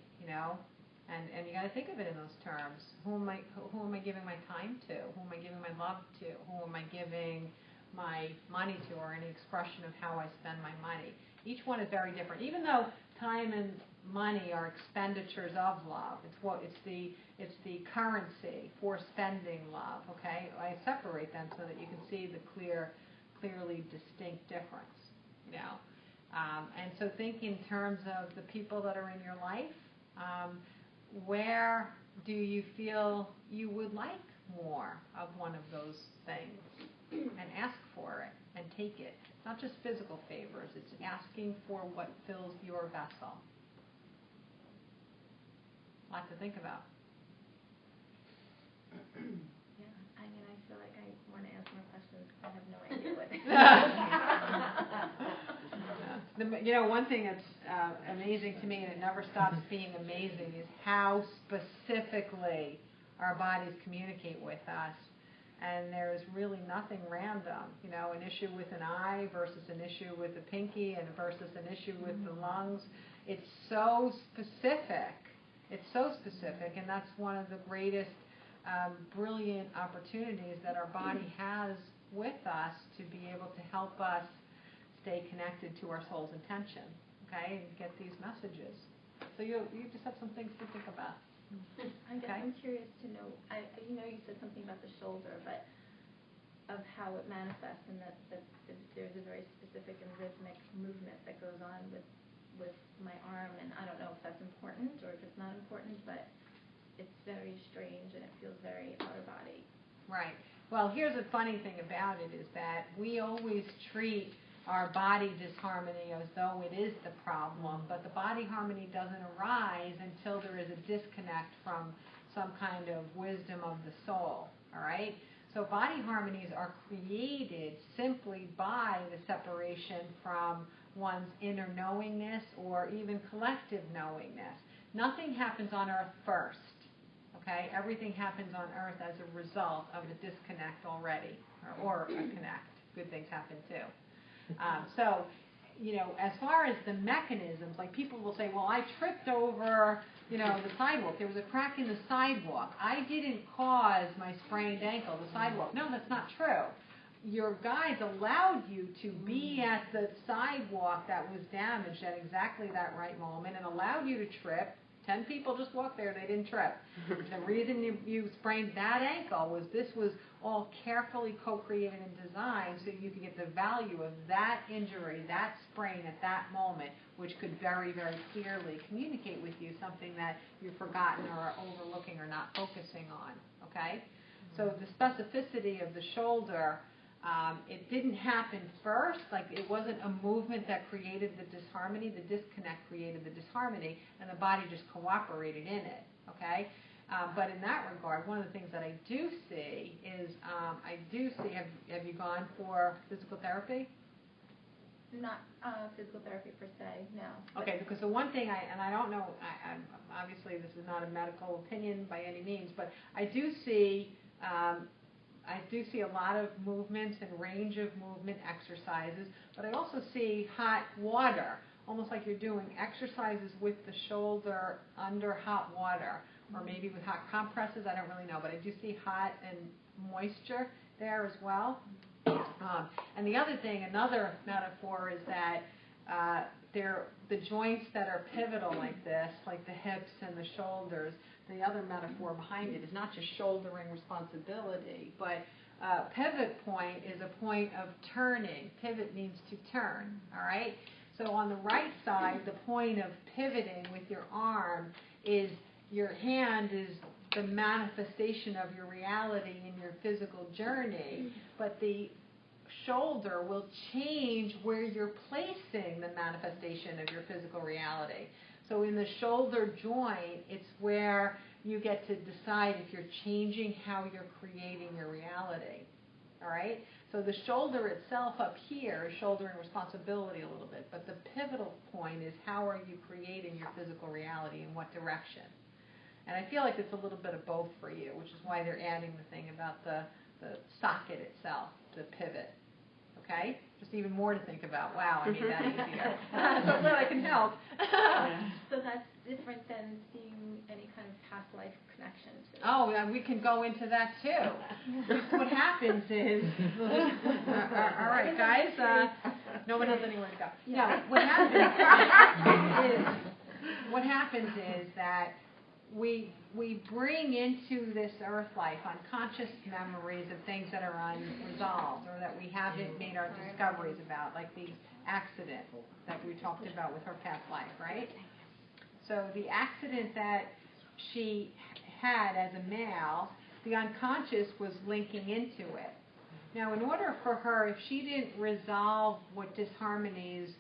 And you got to think of it in those terms. Who am I giving my time to? Who am I giving my love to? Who am I giving my money to, or any expression of how I spend my money? Each one is very different. Even though time and money are expenditures of love, it's the currency for spending love. Okay, I separate them so that you can see the clearly distinct difference. And so think in terms of the people that are in your life. Where do you feel you would like more of one of those things? And ask for it and take it. It's not just physical favors, it's asking for what fills your vessel. A lot to think about.
Yeah, I mean, I feel like I want to ask more questions. I have no idea what
One thing that's amazing to me, and it never stops being amazing, is how specifically our bodies communicate with us. And there's really nothing random. An issue with an eye versus an issue with the pinky and versus an issue with the lungs. It's so specific. It's so specific, and that's one of the greatest brilliant opportunities that our body has with us to be able to help us stay connected to our soul's intention, okay, and get these messages. So you just have some things to think about.
I guess I'm curious to know, you said something about the shoulder, but of how it manifests, and that there's a very specific and rhythmic movement that goes on with my arm, and I don't know if that's important or if it's not important, but it's very strange and it feels very out of body.
Right. Well, here's the funny thing about it is that we always treat our body disharmony as though it is the problem, but the body harmony doesn't arise until there is a disconnect from some kind of wisdom of the soul, all right? So body harmonies are created simply by the separation from one's inner knowingness or even collective knowingness. Nothing happens on earth first, okay? Everything happens on earth as a result of a disconnect already, or a connect. Good things happen too. So, you know, as far as the mechanisms, like people will say, well, I tripped over, you know, the sidewalk. There was a crack in the sidewalk. I didn't cause my sprained ankle, the sidewalk. No, that's not true. Your guides allowed you to be at the sidewalk that was damaged at exactly that right moment and allowed you to trip. 10 people just walked there, they didn't trip. The reason you sprained that ankle was this was all carefully co-created and designed so you could get the value of that injury, that sprain at that moment, which could very, very clearly communicate with you something that you've forgotten or are overlooking or not focusing on, okay? So the specificity of the shoulder, it didn't happen first, like it wasn't a movement that created the disharmony, the disconnect created the disharmony, and the body just cooperated in it, okay? But in that regard, one of the things that I do see is, have you gone for physical therapy?
Not physical therapy per se, no.
Okay, because the one thing I don't know, obviously this is not a medical opinion by any means, but I do see a lot of movements and range of movement exercises, but I also see hot water, almost like you're doing exercises with the shoulder under hot water, or maybe with hot compresses, I don't really know, but I do see hot and moisture there as well. And the other thing, another metaphor is that the joints that are pivotal like this, like the hips and the shoulders, the other metaphor behind it is not just shouldering responsibility, but pivot point is a point of turning. Pivot means to turn, all right? So on the right side, the point of pivoting with your arm is your hand is the manifestation of your reality in your physical journey, but the shoulder will change where you're placing the manifestation of your physical reality. So in the shoulder joint, it's where you get to decide if you're changing how you're creating your reality. All right? So the shoulder itself up here is shouldering responsibility a little bit, but the pivotal point is how are you creating your physical reality, in what direction? And I feel like it's a little bit of both for you, which is why they're adding the thing about the socket itself, the pivot. Okay? Just even more to think about. Wow, I made that easier. So glad I can help.
So that's different than seeing any kind of past life connection to.
Oh, yeah, we can go into that too. What happens is, all right, guys, no one has anywhere to go. No, what happens is that we bring into this earth life unconscious memories of things that are unresolved or that we haven't made our discoveries about, like the accident that we talked about with her past life, right? So the accident that she had as a male, the unconscious was linking into it. Now, in order for her, if she didn't resolve what disharmonies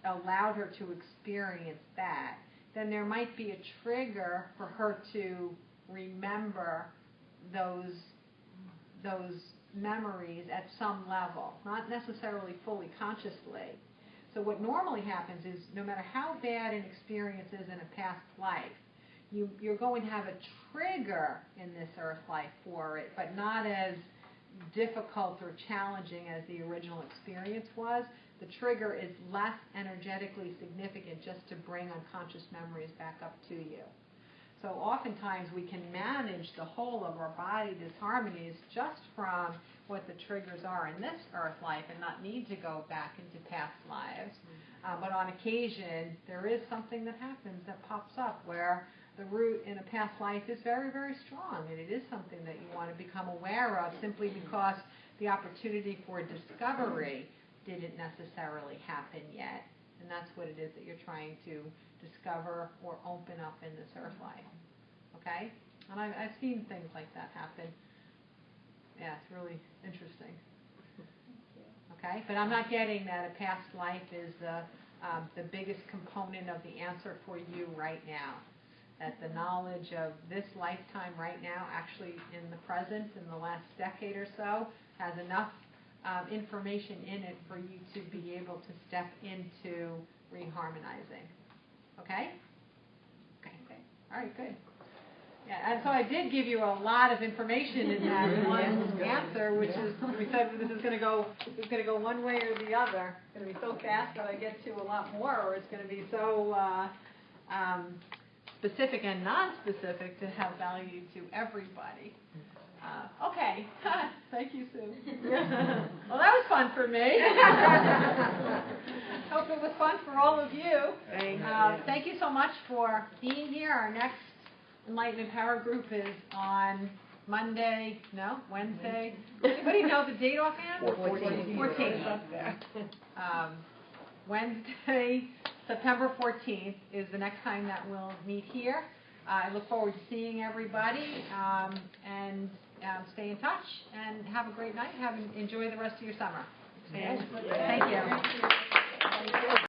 allowed her to experience that, then there might be a trigger for her to remember those memories at some level, not necessarily fully consciously. So what normally happens is no matter how bad an experience is in a past life, you're going to have a trigger in this earth life for it, but not as difficult or challenging as the original experience was. The trigger is less energetically significant just to bring unconscious memories back up to you. So oftentimes we can manage the whole of our body disharmonies just from what the triggers are in this earth life and not need to go back into past lives. But on occasion, there is something that happens that pops up where the root in a past life is very, very strong, and it is something that you want to become aware of simply because the opportunity for discovery didn't necessarily happen yet. And that's what it is that you're trying to discover or open up in this earth life. Okay? And I've seen things like that happen. Yeah, it's really interesting. Okay? But I'm not getting that a past life is the biggest component of the answer for you right now. That the knowledge of this lifetime right now, actually in the present, in the last decade or so, has enough information in it for you to be able to step into reharmonizing. Okay? Okay. All right, good. Yeah, and so I did give you a lot of information in that one answer, which is, we said this is going to go one way or the other. It's going to be so fast that I get to a lot more, or it's going to be so specific and non-specific to have value to everybody. Okay. Thank you, Sue. Well, that was fun for me. Hope it was fun for all of you. Thank you so much for being here. Our next Enlightenment Power Group is on Wednesday. Anybody know the date offhand? 14th up there. Wednesday, September 14th is the next time that we'll meet here. I look forward to seeing everybody, and stay in touch, and have a great night. Enjoy the rest of your summer. Thank you.